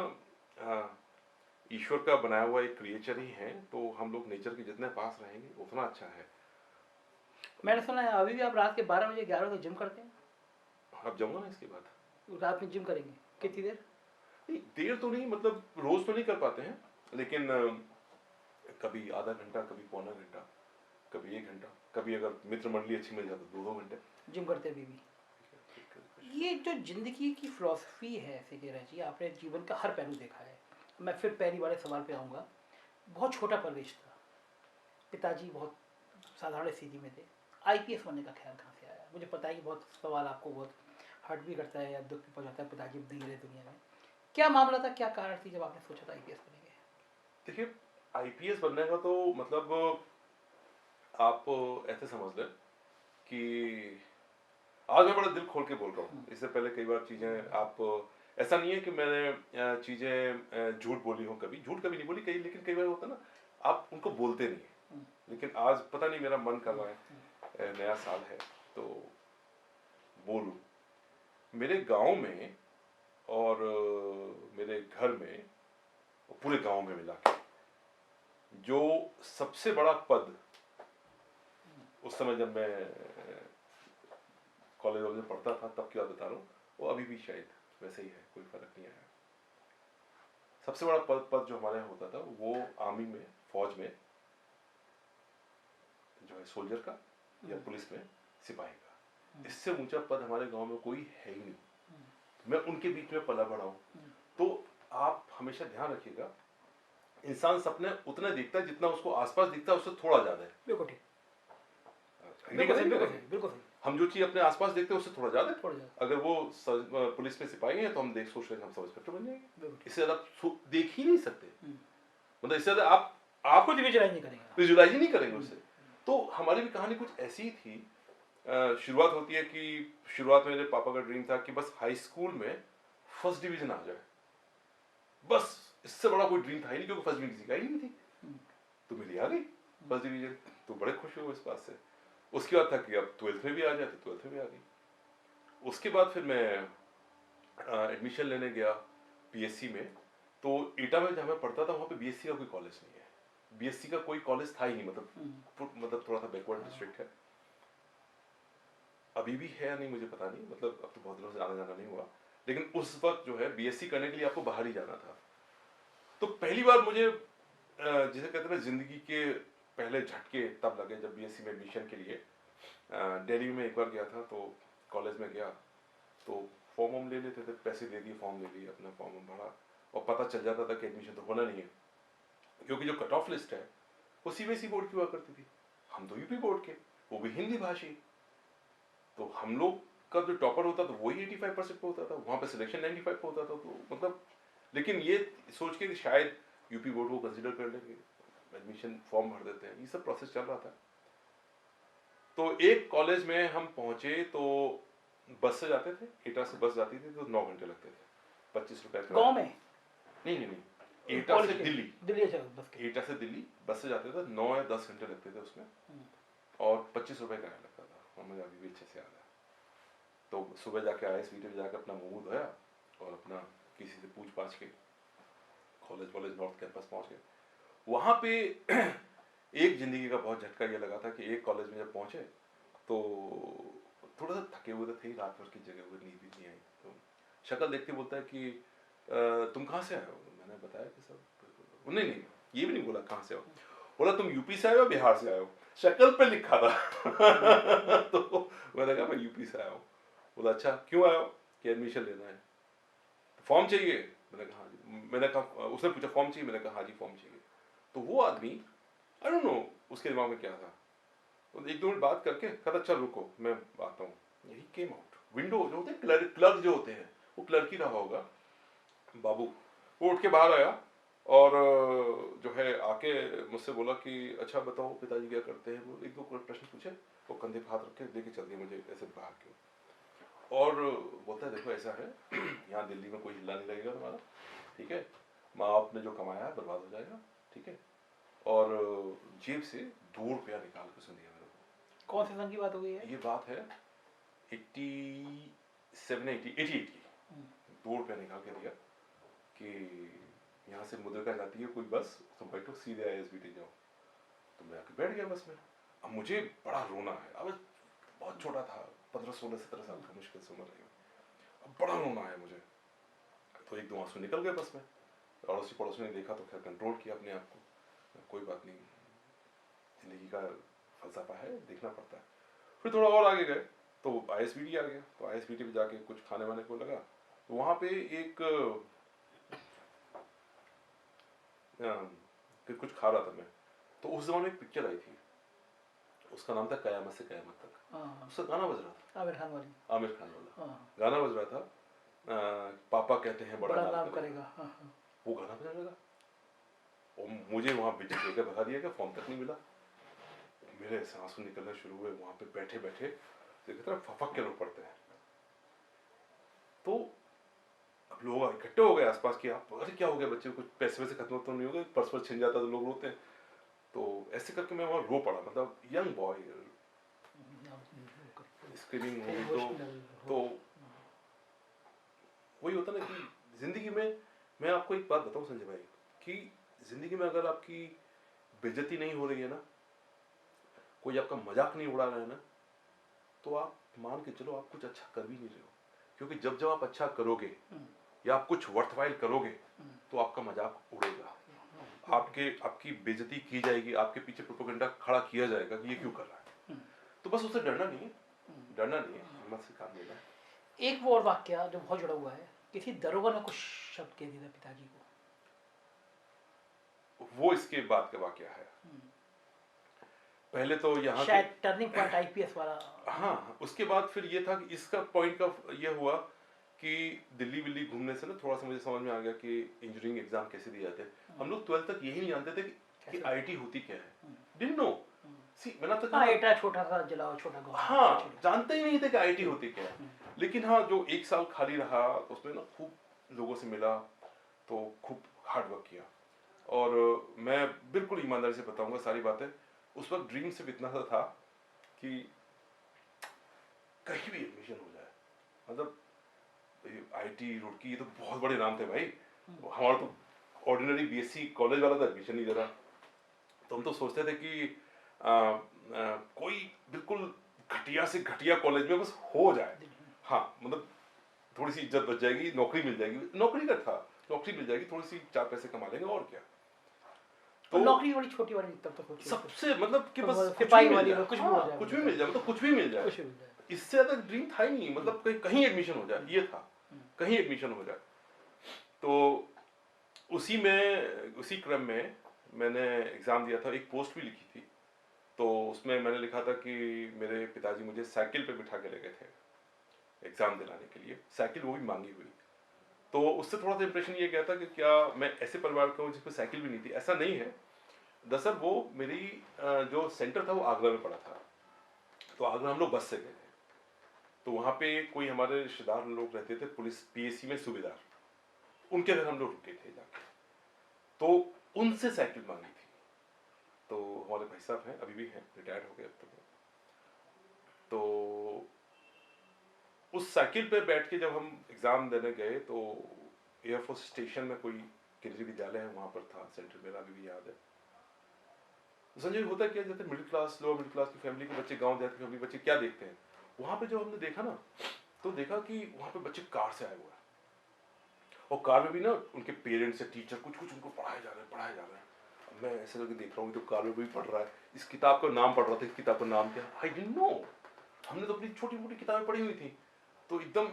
ईश्वर का बनाया हुआ एक क्रिएचर ही हैं, तो हम लोग नेचर के जितने पास रहेंगे उतना अच्छा है। मैंने सुना है अभी भी आप रात के 12 बजे 11 बजे जिम करते हैं? अब जाऊंगा ना इसके बाद। रात में जिम करेंगे कितनी देर? नहीं देर तो नहीं, मतलब रोज तो नहीं कर पाते हैं, लेकिन कभी आधा घंटा, कभी पौना घंटा, कभी 1 घंटा, कभी अगर मित्र मंडली अच्छी मिल जाती तो 2 घंटे जिम करते अभी भी? ये जो जिंदगी की फिलॉसफी है सिकेरा जी, आपने जीवन का हर पहलू देखा है। मैं फिर पहली वाले सवाल पे आऊँगा। बहुत छोटा परवेश था, पिताजी बहुत साधारण स्थिति में थे, आईपीएस बनने का ख्याल कहाँ से आया? मुझे पता है कि बहुत सवाल आपको बहुत हर्ट भी करता है या दुख भी पहुँचाता है, पिताजी नहीं रहे दुनिया में। क्या मामला था, क्या कारण थी जब आपने सोचा था आईपीएस बनेंगे? देखिए आईपीएस बनने का तो मतलब आप ऐसे समझ लें कि आज मैं बड़ा दिल खोल के बोल रहा हूँ। इससे पहले कई बार चीज़ें आप, ऐसा नहीं है कि मैंने चीज़ें झूठ बोली हो, कभी झूठ कभी नहीं बोली कहीं, लेकिन कई बार होता है ना आप उनको बोलते नहीं हैं। लेकिन आज पता नहीं मेरा मन कर रहा है, नया साल है तो बोलूं। मेरे गांव में और मेरे घर में, पूरे गांव में मिला के जो सबसे बड़ा पद उस समय जब मैं कॉलेज में पढ़ता था तब की बात बता रहा हूँ, वो अभी भी शायद वैसे ही है, कोई फर्क नहीं आया। सबसे बड़ा पद जो हमारे यहाँ होता था वो आर्मी में, फौज में जो है सोल्जर का, या पुलिस में सिपाही का। इससे ऊंचा पद हमारे गांव में कोई है ही नहीं। मैं उनके बीच में पला बड़ा हूँ। तो आप हमेशा ध्यान रखिएगा, इंसान सपने उतना देखता है जितना उसको आसपास दिखता है, उससे थोड़ा ज्यादा है। बिल्कुल ठीक, बिल्कुल सही। हम जो चीज अपने आसपास देखते हैं उससे थोड़ा ज्यादा है। थोड़ा ज्यादा। अगर वो पुलिस में सिपाही हैं तो हम सोच रहे हैं हम सब इंस्पेक्टर बन जाएंगे। बिल्कुल ठीक। इससे ज्यादा देख ही नहीं सकते, मतलब इससे ज्यादा आप कुछ विजुलाइज नहीं करेंगे, विजुलाइज ही नहीं करेंगे उससे। तो हमारी भी कहानी कुछ ऐसी ही थी। शुरुआत होती है कि शुरुआत में मेरे पापा का ड्रीम था कि बस हाई स्कूल में फर्स्ट डिवीजन आ जाए, बस इससे बड़ा कोई ड्रीम था ही नहीं, क्योंकि फर्स्ट डिवीजन किसी का ही नहीं थी। तो मेरी आ गई फर्स्ट डिवीजन, तो बड़े खुश हुए इस बात से। उसके बाद था कि अब 12th में भी आ जाए, तो 12th में भी आ गई। उसके बाद फिर मैं एडमिशन लेने गया बीएससी में। तो एटा में जहाँ मैं पढ़ता था वहाँ पे बीएससी का कोई कॉलेज नहीं है, बीएससी का कोई कॉलेज था ही नहीं, मतलब थोड़ा सा बैकवर्ड डिस्ट्रिक्ट है। अभी भी है या नहीं मुझे पता नहीं, मतलब अब तो बहुत दिनों से आना जाना नहीं हुआ, लेकिन उस वक्त जो है बीएससी करने के लिए आपको बाहर ही जाना था। तो पहली बार मुझे जिसे कहते हैं ना जिंदगी के पहले झटके तब लगे जब बीएससी में एडमिशन के लिए दिल्ली में एक बार गया था। तो कॉलेज में गया तो फॉर्म हम ले लेते थे, पैसे दे दिए, फॉर्म ले लिए, अपना फॉर्म भरा, और पता चल जाता था कि एडमिशन तो होना नहीं है, क्योंकि जो कट ऑफ लिस्ट है वो सीबीएसई बोर्ड की हुआ करती थी, हम तो यूपी बोर्ड के, वो भी हिंदी भाषी। तो हम लोग का जो टॉपर होता था वही 85% पे होता था, वहाँ पे सिलेक्शन 95 पे होता था। तो मतलब, लेकिन ये सोच के कि शायद यूपी बोर्ड को कंसिडर कर लेंगे, एडमिशन फॉर्म भर देते हैं, ये सब प्रोसेस चल रहा था। तो एक कॉलेज में हम पहुंचे तो बस से जाते थे, एटा से बस जाती थी तो 9 घंटे लगते थे, 25 रुपए गाँव में? नहीं, एटा कॉलेज से के? दिल्ली, दिल्ली से बस के? एटा से दिल्ली बस से जाते थे, 9 या 10 घंटे लगते थे उसमें, और 25 रुपए किराया लगता था, और मुझे अभी भी अच्छे से याद है। तो सुबह जाके ISBT जाकर अपना मुंह धोया और अपना किसी से पूछ पाछ के कॉलेज नॉर्थ कैंपस पहुंच गए। वहां पे एक जिंदगी का बहुत झटका ये लगा था कि एक कॉलेज में जब पहुंचे तो थोड़ा सा थके हुए थे, रात भर की जगह हुए, नींद भी नहीं आई। तो शक्ल देख के बोलता है कि तुम कहाँ से आए हो? मैंने बताया कि सब, नहीं नहीं ये भी नहीं बोला कहाँ से हो, बोला तुम यूपी से आए हो बिहार से आए हो, शक्ल पे लिखा था। तो मैंने कहा मैं यूपी से आया हूँ। बोला अच्छा क्यों आए हो? कि एडमिशन लेना है। फॉर्म चाहिए? मैंने कहा हाँ जी। मैंने कहा, उसने पूछा फॉर्म चाहिए? मैंने कहा हाँ जी फॉर्म चाहिए। तो वो आदमी आई डोंट नो उसके दिमाग में क्या था, तो 1-2 मिनट बात करके कहता चल रुको मैं आता हूँ। यही केम आउट विंडो जो होते हैं क्लर्क जो होते हैं, वो क्लर्क ही रहा होगा बाबू। वो उठ के बाहर आया और जो है आके मुझसे बोला कि अच्छा बताओ पिताजी क्या करते हैं? वो 1-2 प्रश्न पूछे, वो कंधे पे हाथ रख के लेके चल दिया मुझे ऐसे बाहर क्यों। और बोलता है देखो ऐसा है, यहाँ दिल्ली में कोई हिल्ला नहीं लगेगा तुम्हारा, ठीक है, माँ बाप ने जो कमाया है बर्बाद हो जाएगा, ठीक है। और जेब से 2 रुपया निकाल के उसने दिया मेरे को। कौन से सन की बात हो गई है? ये बात है 88 की। 2 रुपया निकाल के दिया कि यहाँ से मुद्रिका जाती है कोई बस, तुम बैठो सीधे ISBT जाओ। तो मैं आके बैठ गया बस में। अब मुझे बड़ा रोना है, अब बहुत छोटा था, 15-16-17 साल का मुश्किल से उम्र रही। अब बड़ा रोना है मुझे। तो 1-2 आंसू निकल गए बस में। अड़ोसी पड़ोसी ने देखा तो खैर कंट्रोल किया अपने आप को, कोई बात नहीं, जिंदगी का फलसफा है, देखना पड़ता है। फिर थोड़ा और आगे गए तो ISBT आ गया। तो ISBT पे जाके कुछ खाने वाने को लगा, तो वहाँ पे एक कुछ खा रहा था मैं, तो उस जमाने में एक पिक्चर आई थी, उसका नाम था कयामत से कयामत तक। उसका गाना बज रहा था, आमिर खान वाली। आमिर खान वाला गाना बज रहा था, पापा कहते हैं बड़ा नाम करेगा। वो गाना बजने लगा और मुझे वहाँ बेचैन लेकर भगा दिया कि फॉर्म तक नहीं मिला। मेरे आंसू निकलने शुरू हुए। वहाँ पे बैठे बैठे देखते ना फपक के लोग पढ़ते हैं। तो अब लोग इकट्ठे हो गए आसपास कि आप अरे क्या हो गया बच्चे, कुछ पैसे वैसे खत्म तो नहीं हो गए, पर्स पर छिन जाता तो लोग रोते हैं। तो ऐसे करके मैं वहाँ रो पड़ा, मतलब यंग बॉय स्क्रीमिंग हो गई। तो वही होता ना कि जिंदगी में, मैं आपको एक बात बताऊं संजय भाई, कि जिंदगी में अगर आपकी बेइज्जती नहीं हो रही है ना, कोई आपका मजाक नहीं उड़ा रहा है ना, तो आप मान के चलो आप कुछ अच्छा कर भी नहीं रहे हो। क्योंकि जब जब आप अच्छा करोगे या आप कुछ वर्थवाइल करोगे तो आपका मजाक उड़ेगा, आपकी बेइज्जती की जाएगी, आपके पीछे प्रोपेगेंडा खड़ा किया जाएगा कि ये क्यों कर रहा है। तो बस उससे डरना नहीं है, हिम्मत से काम लेना है। एक वो और वाक्य जो बहुत जुड़ा हुआ है, किसी दरोगा ने कुछ शब्द कह दिया था पिताजी को, वो इसके बाद का वाक्य है। पहले तो यहाँ शायद टर्निंग पॉइंट IPS वाला। हाँ, उसके बाद फिर ये था कि इसका पॉइंट का ये हुआ कि दिल्ली विल्ली घूमने से ना थोड़ा सा मुझे समझ में आ गया कि इंजीनियरिंग एग्जाम कैसे दिए जाते हैं। हम लोग 12th तक यही नहीं जानते थे कि IIT होती क्या है, डिडंट नो। सी मैंने तो हाँ, एटा छोटा सा जिला, छोटा गांव। हाँ, जानते ही नहीं थे कि IIT होती क्या है। लेकिन हाँ, जो 1 साल खाली रहा उसमें ना खूब लोगों से मिला, तो खूब हार्ड वर्क किया। और मैं बिल्कुल ईमानदारी से बताऊंगा सारी बातें, उस वक्त ड्रीम सिर्फ इतना सा था कि कहीं भी एडमिशन हो जाए। मतलब IIT रुड़की, ये तो बहुत बड़े नाम थे भाई, हमारा तो ऑर्डिनरी BSc कॉलेज वाला तो एडमिशन नहीं दे रहा। तो हम तो सोचते थे कि कोई बिल्कुल घटिया से घटिया कॉलेज में बस हो जाए, हाँ मतलब थोड़ी सी इज्जत बच जाएगी, नौकरी मिल जाएगी, नौकरी का था, नौकरी मिल जाएगी, थोड़ी सी 4 पैसे कमा लेंगे और क्या। तो नौकरी बड़ी छोटी वाली तब तक सोची, सबसे मतलब कि बस सिपाही वाली कुछ भी हो जाए, कुछ भी मिल जाए, मतलब कुछ भी मिल जाए, इससे ज्यादा ड्रीम था ही नहीं। मतलब कहीं एडमिशन हो जाए, ये था, कहीं एडमिशन हो जाए। तो उसी क्रम में मैंने एग्जाम दिया था, एक पोस्ट भी लिखी थी। तो उसमें मैंने लिखा था कि मेरे पिताजी मुझे साइकिल पे बिठा के ले गए थे एग्जाम दिलाने के लिए, साइकिल वो भी मांगी हुई। तो उससे थोड़ा सा इंप्रेशन ये गया था कि क्या मैं ऐसे परिवार का हूँ जिसमें साइकिल भी नहीं थी। ऐसा नहीं है, दरअसल वो मेरी जो सेंटर था वो आगरा में पड़ा था। तो आगरा हम लोग बस से गए थे। तो वहाँ पे कोई हमारे रिश्तेदार लोग रहते थे पुलिस PAC में सूबेदार, उनके घर हम लोग रुके थे जाके। तो उनसे साइकिल मांगी थी। तो हमारे भाई साहब हैं, अभी भी हैं, रिटायर्ड हो गए अब तो। उस साइकिल पे बैठ के जब हम एग्ज़ाम देने गए तो एयरफोर्स स्टेशन में कोई केंद्रीय विद्यालय है, वहाँ पर था सेंटर, मेरा अभी भी याद है। तो संजय होता क्या, जैसे middle class, lower middle class की फैमिली के बच्चे, गांव देहात की फैमिली बच्चे क्या देखते हैं, वहाँ पे जो हमने देखा ना, तो देखा कि वहाँ पे बच्चे कार से आए हुए हैं, और कार में भी ना उनके पेरेंट्स या टीचर कुछ कुछ उनको पढ़ाए जा रहे हैं। अब मैं ऐसे करके देख रहा हूँ तो कार में भी पढ़ रहा है, इस किताब का नाम पढ़ रहा था, इस किताब का नाम क्या, आई डिडंट नो। हमने तो अपनी छोटी मोटी किताबें पढ़ी हुई थी, तो एकदम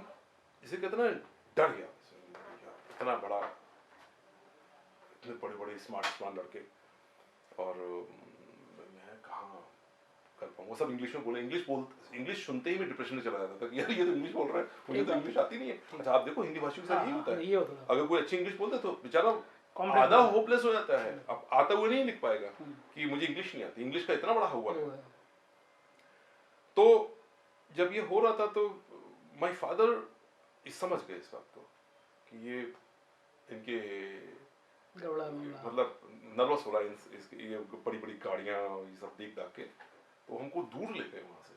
इसे कहते ना, डर गया। इतना बड़ा, इतने बड़े बड़े स्मार्ट लड़के, और मैं कहाँ कर पाऊंगा। सब इंग्लिश में बोले, इंग्लिश सुनते ही मैं डिप्रेशन में चला जाता था कि यार ये तो इंग्लिश बोल रहा है, मुझे तो इंग्लिश आती नहीं है। अच्छा आप देखो, हिंदी भाषी के साथ यही होता है, अगर कोई अच्छी इंग्लिश बोलते तो बेचारा आधा होपलेस हो जाता है, अब आता हुआ नहीं लिख पाएगा कि मुझे इंग्लिश नहीं आती, इंग्लिश का इतना बड़ा हुआ है। तो जब ये हो रहा था तो माय फादर समझ गए इस बात को कि ये इनके मतलब नर्वस हो रहा है, ये बड़ी बड़ी गाड़ियाँ ये सब देख दाख के, तो हमको दूर ले गए वहाँ से।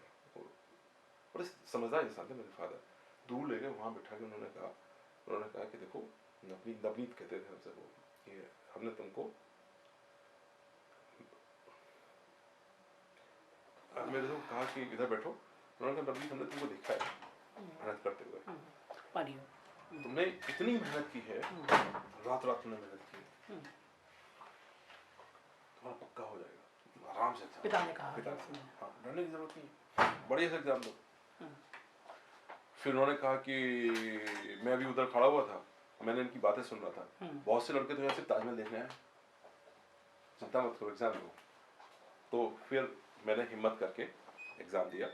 बड़े समझदार इंसान थे मेरे फादर, दूर ले गए, वहाँ बैठा के उन्होंने कहा कि देखो, नवनीत कहते थे हमसे वो, ये हमने तुमको, मेरे को कहा कि इधर बैठो, उन्होंने कहा नवनीत हमने तुमको देखा है मेहनत करते हुए, तुमने इतनी मेहनत की है, रात तुमने मेहनत की है, तुम्हारा पक्का हो जाएगा, आराम से। पिता ने कहा, हाँ, डरने की जरूरत नहीं, बढ़िया से एग्जाम दो। फिर उन्होंने कहा कि मैं अभी उधर खड़ा हुआ था, मैंने इनकी बातें सुन रहा था, बहुत से लड़के तो यहाँ सिर्फ ताजमहल देखने आए, चिंता मत करो एग्जाम दो। तो फिर मैंने हिम्मत करके एग्जाम दिया,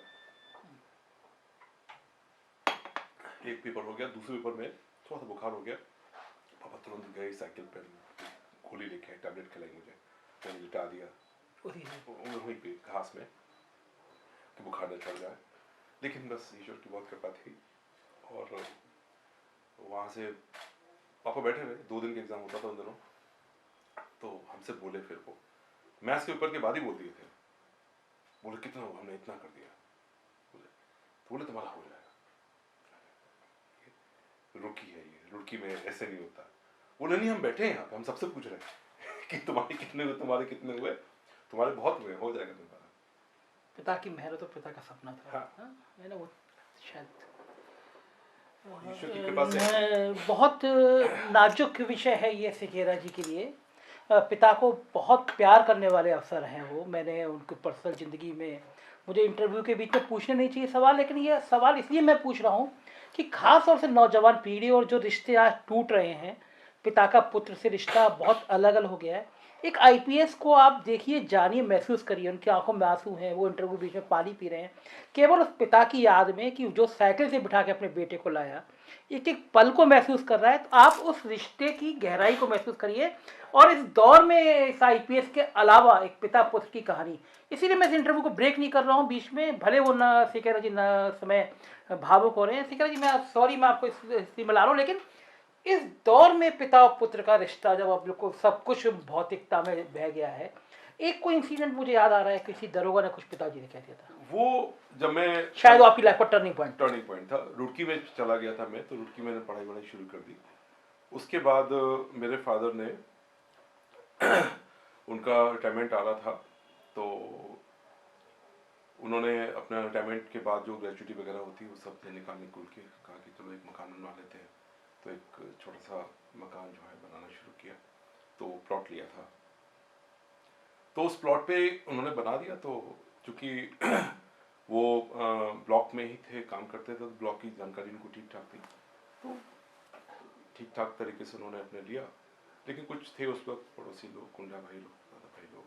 एक पेपर हो गया, दूसरे पेपर में थोड़ा सा बुखार हो गया, पापा तुरंत गए साइकिल पर, गोली लेके टैबलेट खिलाई मुझे, मैंने लिटा दिया वहीं पे घास में कि बुखार न चढ़ जाए। लेकिन बस ईश्वर की बहुत कृपा थी, और वहाँ से पापा बैठे हुए, 2 दिन का एग्जाम होता था उन दिनों, तो हमसे बोले, फिर वो मैथ्स के पेपर के बाद ही बोल दिए थे, बोले कितना हुआ, हमने इतना कर दिया, बोले तुम्हारा हो जाएगा, रुड़की है ये, रुड़की में ऐसे नहीं होता। बोले नहीं, हम बैठे हैं यहाँ पे, हम सबसे पूछ रहे हैं कि तुम्हारे कितने हुए, तुम्हारे बहुत हुए, हो जाएगा तुम्हारा। पिता की मेहनत और पिता का सपना था। हाँ। ना वो शायद ईश्वर की कृपा से। बहुत नाजुक विषय है ये सिकेरा जी के लिए। पिता को बहुत प्यार करने वाले अफसर हैं वो। मैंने उनकी पर्सनल ज़िंदगी में, मुझे इंटरव्यू के बीच में पूछने नहीं चाहिए सवाल, लेकिन ये सवाल इसलिए मैं पूछ रहा हूँ कि ख़ास तौर से नौजवान पीढ़ी और जो रिश्ते आज टूट रहे हैं, पिता का पुत्र से रिश्ता बहुत अलग अलग हो गया है। एक आईपीएस को आप देखिए, जानिए, महसूस करिए, उनकी आंखों में आंसू हैं, वो इंटरव्यू बीच में पानी पी रहे हैं, केवल उस पिता की याद में कि जो साइकिल से बिठा के अपने बेटे को लाया, एक एक पल को महसूस कर रहा है। तो आप उस रिश्ते की गहराई को महसूस करिए। और इस दौर में इस आईपीएस के अलावा एक पिता पुत्र की कहानी, इसीलिए मैं इस इंटरव्यू को ब्रेक नहीं कर रहा हूँ बीच में, भले वो न सिकेरा जी न समय भावुक हो रहे हैं। सिकेरा जी, मैं सॉरी, मैं आपको इस मिला रहा हूँ, लेकिन इस दौर में पिता और पुत्र का रिश्ता जब आप लोग को सब कुछ भौतिकता में बह गया है, एक कोई इंसिडेंट मुझे याद आ रहा है, किसी दरोगा ने कुछ पिताजी ने कह दिया था, वो जब मैं, शायद वो आपकी लाइफ का टर्निंग पॉइंट था। रुड़की में चला गया था मैं, तो रुड़की में पढ़ाई शुरू कर दी। उसके बाद मेरे फादर ने उनका रिटायरमेंट आ रहा था, तो उन्होंने अपना रिटायरमेंट के बाद जो ग्रेजुएटी वगैरह होती है वो सब निकालने को के कहा कि चलो एक मकान बनवा लेते हैं। तो एक छोटा सा मकान जो है बनाना शुरू किया, तो प्लॉट लिया था, तो उस प्लॉट पे उन्होंने बना दिया। तो चूँकि वो ब्लॉक में ही थे, काम करते थे, तो ब्लॉक की जानकारी उनको ठीक ठाक थी, तो ठीक ठाक तरीके से उन्होंने अपने लिया। लेकिन कुछ थे उस वक्त पड़ोसी लोग, कुंडा भाई लोग, दादा भाई लोग,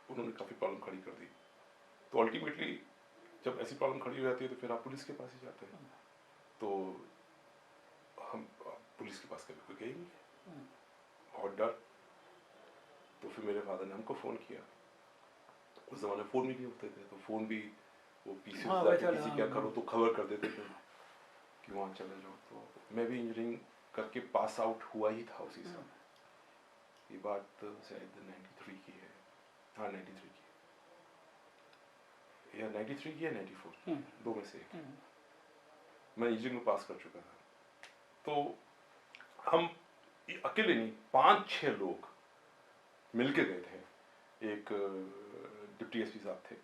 उन्होंने काफ़ी प्रॉब्लम खड़ी कर दी। तो अल्टीमेटली जब ऐसी प्रॉब्लम खड़ी हो जाती है तो फिर आप पुलिस के पास ही जाते हैं। तो हम पुलिस के पास कभी कोई गए नहीं, बहुत डर। तो फिर मेरे फादर ने हमको फ़ोन किया, उस ज़माने फ़ोन भी नहीं होते थे, तो फ़ोन भी वो पीछे किसी क्या करो तो खबर कर देते थे कि वहाँ चले जाओ। तो मैं भी इंजीनियरिंग करके पास आउट हुआ ही था उसी समय, ये बात शायद 93 की है, हाँ 93 की, या 93 की या 94 की, दो में से एक। मैं इंजीनियरिंग में पास कर चुका था। तो हम अकेले नहीं, 5-6 लोग मिलके गए थे। एक डिप्टी एसपी साहब थे,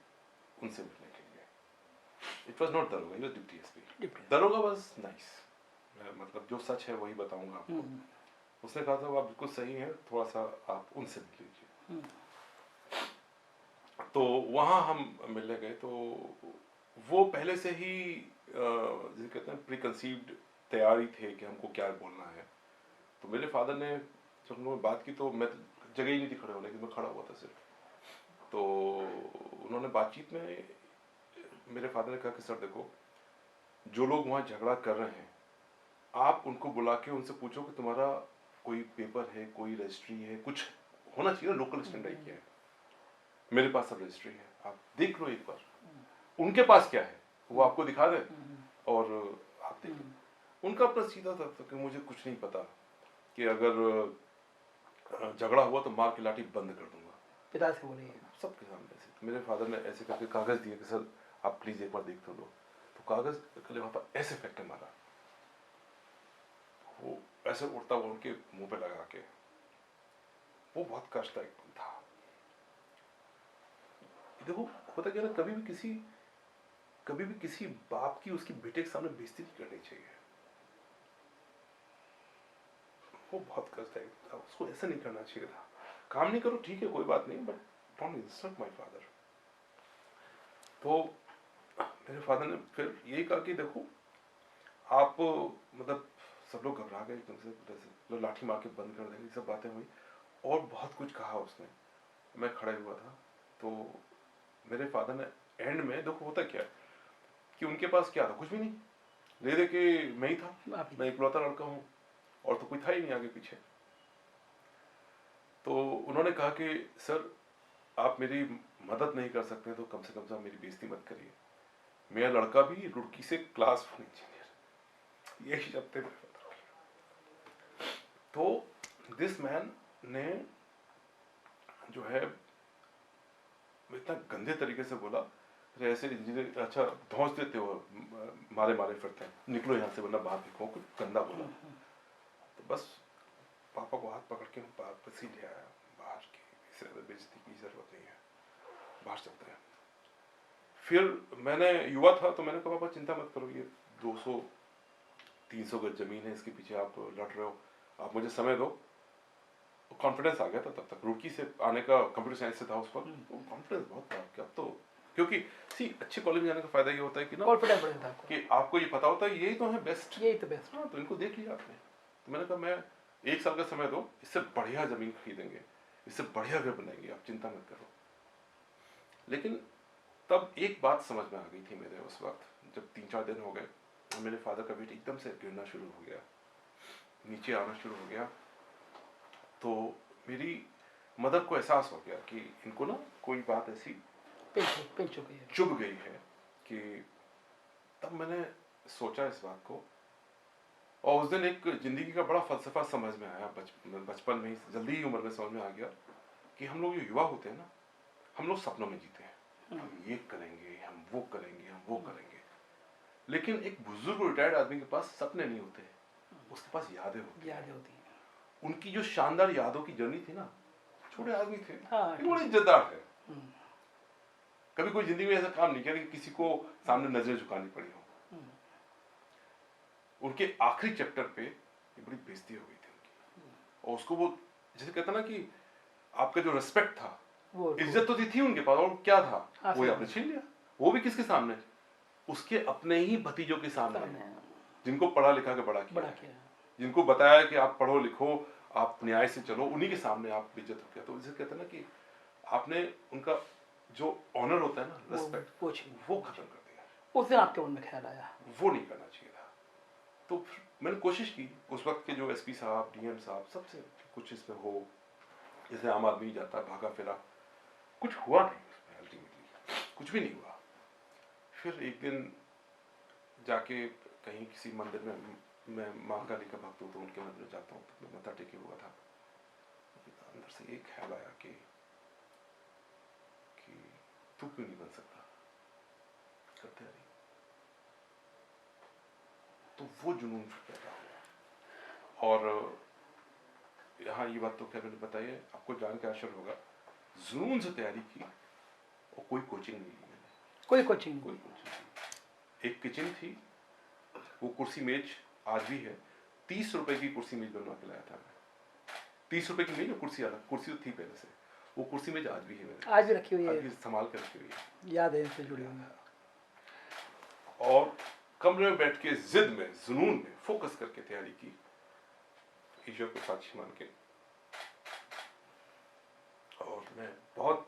उनसे मिलने के लिए। इट वॉज नॉट दरोगा, ही वॉज डिप्टी एसपी। दरोगा वॉज नाइस, मतलब जो सच है वही बताऊंगा आपको। उसने कहा था वो आप बिल्कुल सही हैं, थोड़ा सा आप उनसे मिल लीजिए। तो वहाँ हम मिलने गए, तो वो पहले से ही जिसे कहते हैं प्री कंसीव्ड तैयारी थे कि हमको क्या बोलना है। तो मेरे फादर ने जब हम लोगों बात की तो मैं जगह ही नहीं थी खड़े होने की, मैं खड़ा हुआ था सिर्फ। तो उन्होंने बातचीत में मेरे फादर ने कहा कि सर देखो, जो लोग वहाँ झगड़ा कर रहे हैं आप उनको बुला के उनसे पूछो कि तुम्हारा कोई पेपर है, कोई रजिस्ट्री है, कुछ होना चाहिए ना, लोकल स्टैंडर्ड क्या है। मेरे पास सब रजिस्ट्री है, आप देख लो एक बार। उनके पास क्या है वो आपको दिखा दे और आप देख लो। उनका अपना सीधा था कि मुझे कुछ नहीं पता, कि अगर झगड़ा हुआ तो मार की लाठी बंद कर दूंगा। पिता से बोले सबके सामने ऐसे। तो मेरे फादर ने ऐसे करके कागज दिए कि सर आप प्लीज एक बार देख तो लो। तो कागज के वहां पर ऐसे फेंक के मारा, वो ऐसे उड़ता हुआ उनके मुंह पे लगा के। वो बहुत कष्टदायक था। देखो होता क्या ना, कभी भी किसी बाप की उसकी बेटे के सामने बेइज्जती नहीं करनी चाहिए। वो बहुत कष्टदायक था, उसको ऐसा नहीं करना चाहिए था। काम नहीं करो ठीक है, कोई बात नहीं, but don't insult my father. तो मेरे फादर ने फिर यही कहा कि देखो आप, मतलब सब लोग घबरा गए एकदम से, लाठी मार के बंद कर देंगे, सब बातें हुई और बहुत कुछ कहा उसने। मैं खड़ा हुआ था, तो मेरे फादर ने एंड में, देखो होता क्या है कि उनके पास क्या था, कुछ भी नहीं, ले दे के मैं ही था, मैं इकलौता लड़का हूँ और तो कोई था ही नहीं आगे पीछे। तो उन्होंने कहा कि सर आप मेरी मदद नहीं कर सकते तो कम से कम आप मेरी बेइज्जती मत करिए। मेरा लड़का भी रुड़की से क्लास 1 इंजीनियर, यही शब्द थे। तो दिस मैन ने जो है इतना गंदे तरीके से बोला, ऐसे इंजीनियर अच्छा धौंस देते हो, मारे मारे फिरते हैं, निकलो यहाँ से वरना बाहर निकलो, कुछ गंदा बोला। तो बस पापा को हाथ पकड़ के वापस ही ले आया बाहर की, इससे बेइज्जती की जरूरत नहीं है, बाहर चलते हैं। फिर मैंने युवा था तो मैंने कहा पापा चिंता मत करो, ये 200-300 गज जमीन है, इसके पीछे आप लड़ रहे हो, आप मुझे समय दो। कॉन्फिडेंस आ गया था तब तक, रुड़की से आने का, कंप्यूटर साइंस से था उस वक्त, तो कॉन्फिडेंस बहुत था कि अब तो, क्योंकि सी अच्छे कॉलेज में जाने का फायदा ये होता है कि ना कॉन्फिडेंस बढ़ता है कि आपको ये पता होता है यही तो है बेस्ट, यही तो बेस्ट। हाँ तो इनको देख लिया आपने। तो मैंने कहा मैं 1 साल का समय दो, इससे बढ़िया जमीन खरीदेंगे, इससे बढ़िया घर बनाएंगे, आप चिंता मत करो। लेकिन तब एक बात समझ में आ गई थी मेरे उस वक्त, जब 3-4 दिन हो गए, मेरे फादर का वेट एकदम से गिरना शुरू हो गया, नीचे आना शुरू हो गया। तो मेरी मदर को एहसास हो गया कि इनको ना कोई बात ऐसी चुभ गई है कि, तब मैंने सोचा इस बात को। और उस दिन एक जिंदगी का बड़ा फलसफा समझ में आया, बचपन में ही, जल्दी ही उम्र में समझ में आ गया कि हम लोग जो युवा होते हैं ना, हम लोग सपनों में जीते हैं, हम ये करेंगे, हम वो करेंगे, हम वो करेंगे। लेकिन एक बुजुर्ग रिटायर्ड आदमी के पास सपने नहीं होते, उसके पास यादें होती हैं। उनकी जो शानदार यादों की जर्नी थी ना, छोटे आदमी थे, बड़े इज्जतदार थे। कभी कोई जिंदगी में ऐसा काम नहीं किया कि किसी को सामने नजरें झुकानी पड़ी हो। उनके आखिरी चैप्टर पे ये बड़ी बेइज्जती हो गई थी उनकी, और उसको वो जैसे कहता ना कि आपका जो रिस्पेक्ट था, इज्जत तो थी उनके पास, और क्या था वो आपने छीन लिया। वो भी किसके सामने, उसके अपने ही भतीजों के सामने, जिनको पढ़ा लिखा के बड़ा किया, जिनको बताया कि आप पढ़ो लिखो, आप न्याय से चलो, उन्हीं के सामने आप बेइज्जत हो गया। तो जैसे कहते ना कि आपने उनका जो ऑनर होता है ना, रिस्पेक्ट, वो खत्म कर दिया। उस दिन आपके मन में ख्याल आया वो नहीं करना चाहिए था। तो मैंने कोशिश की, उस वक्त के जो एसपी साहब, डीएम साहब, सबसे कुछ इसमें हो, जैसे आम आदमी जाता भागा फिरा, कुछ हुआ नहीं उसमें, अल्टीमेटली कुछ भी नहीं हुआ। फिर एक दिन जाके कहीं किसी मंदिर में, मैं माँ काली का भक्त हूँ तो उनके मंदिर में जाता हूँ, तो मैं मत्था टेके हुआ था, अंदर से एक ख्याल आया कि तू क्यों नहीं बन सकता, कर तैयारी। तो वो जुनून फिर पैदा हुआ। और यहाँ ये बात तो क्या मैंने बताई है, आपको जान के आश्चर्य होगा, जुनून से तैयारी की और कोई कोचिंग नहीं ली मैंने। कोई कोचिंग नहीं। एक किचन थी, वो कुर्सी मेज आज भी है, 30 रुपए की कुर्सी मेज बनवा के लाया था मैं। 30 रुपए की मेज और कुर्सी अलग, कुर्सी तो थी पहले से, वो कुर्सी मेज आज भी है मेरे, आज भी रखी हुई है, आज भी संभाल कर रखी हुई है, याद है इससे जुड़ी हुई। और कमरे में बैठ के जिद में, जुनून में फोकस करके तैयारी की, ईश्वर को साक्षी मान के। और मैं बहुत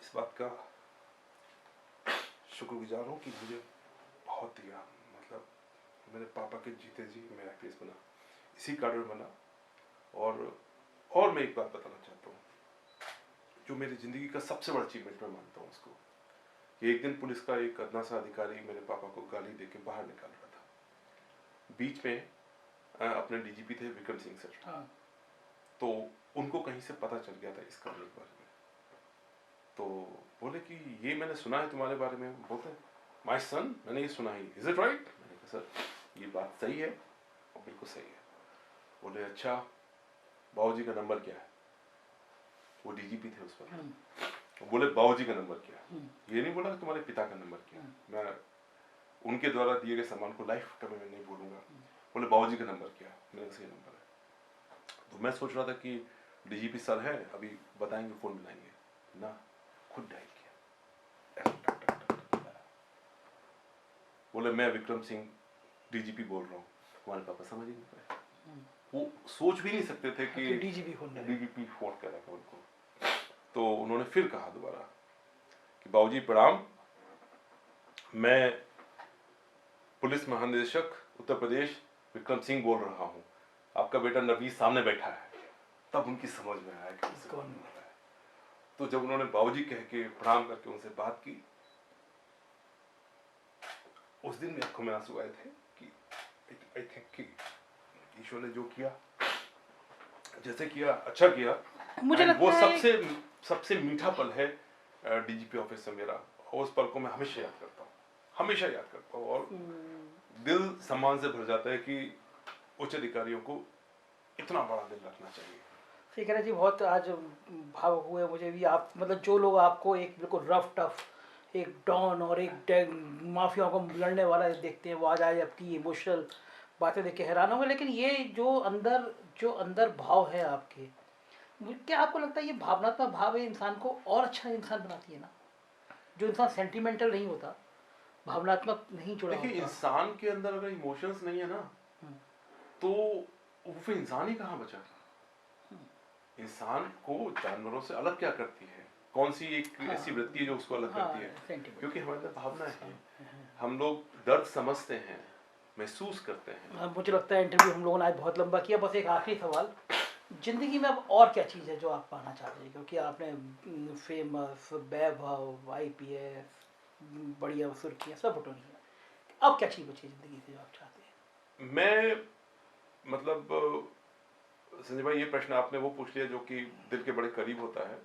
इस बात का शुक्रगुजार हूँ कि मुझे बहुत दिया, मतलब मेरे पापा के जीते जी मैं आईपीएस बना, इसी कार्ड में बना। और मैं एक बात बताना चाहता हूँ, जो मेरी जिंदगी का सबसे बड़ा अचीवमेंट मैं मानता हूँ उसको, कि एक दिन पुलिस का एक अदना सा अधिकारी मेरे पापा को गाली देके बाहर निकाल रहा था। बीच में अपने डीजीपी थे विक्रम सिंह सर, हाँ। तो उनको कहीं से पता चल गया था इस कहानी के बारे में, तो बोले कि ये मैंने सुना है तुम्हारे बारे में। बोलते हैं माय सन, मैंने ये सुना ही, इज इट राइट? मैंने कहा सर ये बात सही है और बिल्कुल सही है। बोले अच्छा बाबूजी का नंबर क्या है? वो डीजीपी थे उस वक्त। बोले बाबूजी का नंबर क्या है? ये नहीं बोला कि तुम्हारे पिता का नंबर क्या है, मैं उनके द्वारा दिए गए सम्मान को लाइफ कभी मैं नहीं भूलूंगा। बोले बाबूजी का नंबर क्या है? मेरे सही नंबर है। तो मैं सोच रहा था कि डीजीपी सर है, अभी बताएंगे, फोन मिलाएंगे ना, खुद डायल किया। बोले मैं विक्रम सिंह डीजीपी बोल रहा हूँ। हमारे पापा समझ ही नहीं पाए, वो सोच भी नहीं सकते थे कि डीजीपी फोन कर रहा है उनको। तो उन्होंने फिर कहा दोबारा कि बाबूजी प्रणाम, मैं पुलिस महानिदेशक उत्तर प्रदेश विक्रम सिंह बोल रहा हूँ, आपका बेटा नवीस सामने बैठा है। तब उनकी समझ में आया कि कौन बोल रहा है। तो जब उन्होंने बाबूजी कह के प्रणाम करके उनसे बात की, उस दिन मेरी आंखों में आंसू आए थे कि आई थिंक कि ईश्वर ने जो किया, जैसे किया, अच्छा किया। मुझे लगता वो है सबसे मीठा पल है डीजीपी ऑफिस में मेरा, और उस पल को मैं हमेशा याद करता हूँ, हमेशा याद करता हूँ। और दिल सम्मान से भर जाता है कि उच्च अधिकारियों को इतना बड़ा दिल रखना चाहिए। फिक्र जी बहुत आज भावुक हुए मुझे भी। आप मतलब जो लोग आपको एक बिल्कुल रफ टफ, एक डॉन और एक माफिया को लड़ने वाला देखते हैं, वो आज आपकी इमोशनल बातें देख के हैरान होंगे। लेकिन ये जो अंदर भाव है आपके, क्या आपको लगता है ये भावनात्मक भाव है इंसान को और अच्छा इंसान बनाती है ना? जो इंसान सेंटिमेंटल नहीं होता, भावनात्मक नहीं जुड़ा होता। देखिए इंसान के अंदर अगर इमोशंस नहीं है ना, तो वो फिर इंसान ही कहाँ बचा। इंसान को जानवरों से अलग क्या करती है, कौन सी एक ऐसी वृत्ति है जो उसको अलग करती है? क्योंकि हमारे अंदर भावनाएं हैं, हम लोग दर्द समझते हैं, महसूस करते हैं। मुझे लगता है इंटरव्यू हम लोगों ने आज बहुत लंबा किया। बस एक आखिरी सवाल, जिंदगी में अब और क्या चीज़ है जो आप पाना चाहते हैं? क्योंकि आपने फेमस, वैभव, आईपीएस, बढ़िया सुर्खियाँ सब बटोरी है, अब क्या चीज़ बची जिंदगी से जो आप चाहते हैं? मैं मतलब संजय भाई, ये प्रश्न आपने वो पूछ लिया जो कि दिल के बड़े करीब होता है।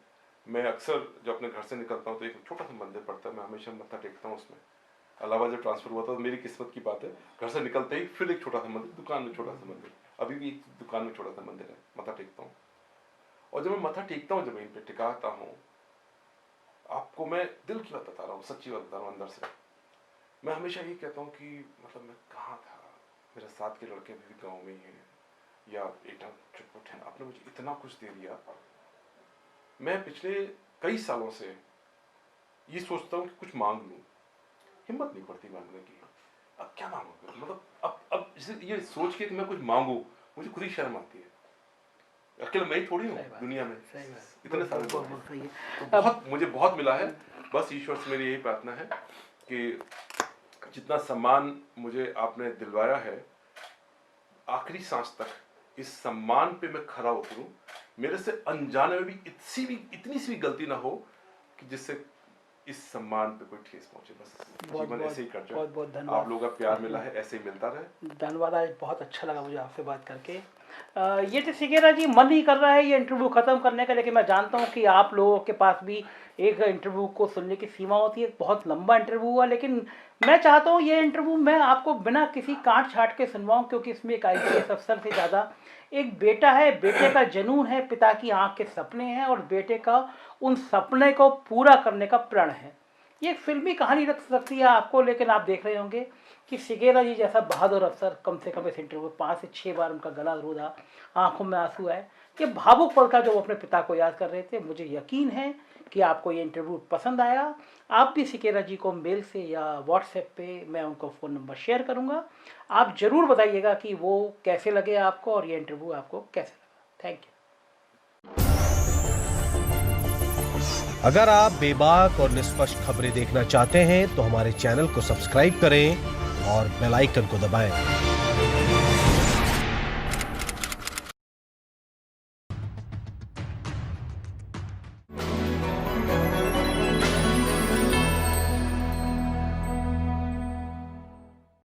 मैं अक्सर जब अपने घर से निकलता हूँ तो एक छोटा सा मंदिर पड़ता है, मैं हमेशा मत्था टेकता हूँ उसमें। अलावा जब ट्रांसफर हुआ था तो मेरी किस्मत की बात है, घर से निकलते ही फिर एक छोटा सा मंदिर, दुकान में छोटा सा मंदिर, अभी भी एक दुकान में छोटा सा मंदिर है, मत्था टेकता हूँ। और जब मैं मत्था टेकता हूँ, जमीन पे टिकाता हूँ, आपको मैं दिल की बात बता रहा हूँ, सच्ची बात बता रहा हूँ अंदर से, मैं हमेशा यही कहता हूँ कि मतलब मैं कहाँ था, मेरे साथ के लड़के भी गाँव में ही हैं, या बेटा चुप है, आपने मुझे इतना कुछ दे दिया। मैं पिछले कई सालों से ये सोचता हूँ कि कुछ मांग लूँ, हिम्मत नहीं पड़ती मांगने की। अब क्या मांगूंगा, मतलब अब ये सोच के कि मैं कुछ मांगू, मुझे खुद ही शर्म आती है। अकेला मैं ही थोड़ी हूँ दुनिया में, इतने सारे लोग हैं। तो बहुत मुझे बहुत मिला है। बस ईश्वर से मेरी यही प्रार्थना है कि जितना सम्मान मुझे आपने दिलवाया है, आखिरी सांस तक इस सम्मान पे मैं खरा उतरूं, मेरे से अनजाने में भी इतनी सी भी गलती ना हो कि जिससे इस सम्मान पे कोई ठेस पहुंचे। बस जीवन ऐसे ही बहुत बहुत धन्यवाद। आप लोगों का प्यार मिला है, ऐसे ही मिलता रहे। धन्यवाद, आज बहुत अच्छा लगा मुझे आपसे बात करके। ये तो सिगेरा जी मन ही कर रहा है ये इंटरव्यू ख़त्म करने का, लेकिन मैं जानता हूँ कि आप लोगों के पास भी एक इंटरव्यू को सुनने की सीमा होती है। बहुत लंबा इंटरव्यू हुआ, लेकिन मैं चाहता हूँ ये इंटरव्यू मैं आपको बिना किसी काट छाट के सुनवाऊँ, क्योंकि इसमें एक IPS अफसर से ज़्यादा एक बेटा है, बेटे का जुनून है, पिता की आँख के सपने हैं और बेटे का उन सपने को पूरा करने का प्रण है। ये एक फिल्मी कहानी लग सकती है आपको, लेकिन आप देख रहे होंगे कि सिगेरा जी जैसा बहादुर अफसर कम से कम इस इंटरव्यू में 5 से 6 बार उनका गला रूधा, आंखों में आंसू आए। ये भावुक पल था जो वो अपने पिता को याद कर रहे थे। मुझे यकीन है कि आपको ये इंटरव्यू पसंद आया। आप भी सिगेरा जी को मेल से या व्हाट्सएप पे मैं उनका फ़ोन नंबर शेयर करूँगा। आप ज़रूर बताइएगा कि वो कैसे लगे आपको और ये इंटरव्यू आपको कैसे लगा। Thank you. अगर आप बेबाक और निष्पक्ष खबरें देखना चाहते हैं तो हमारे चैनल को सब्सक्राइब करें और बेल आइकन को दबाएं।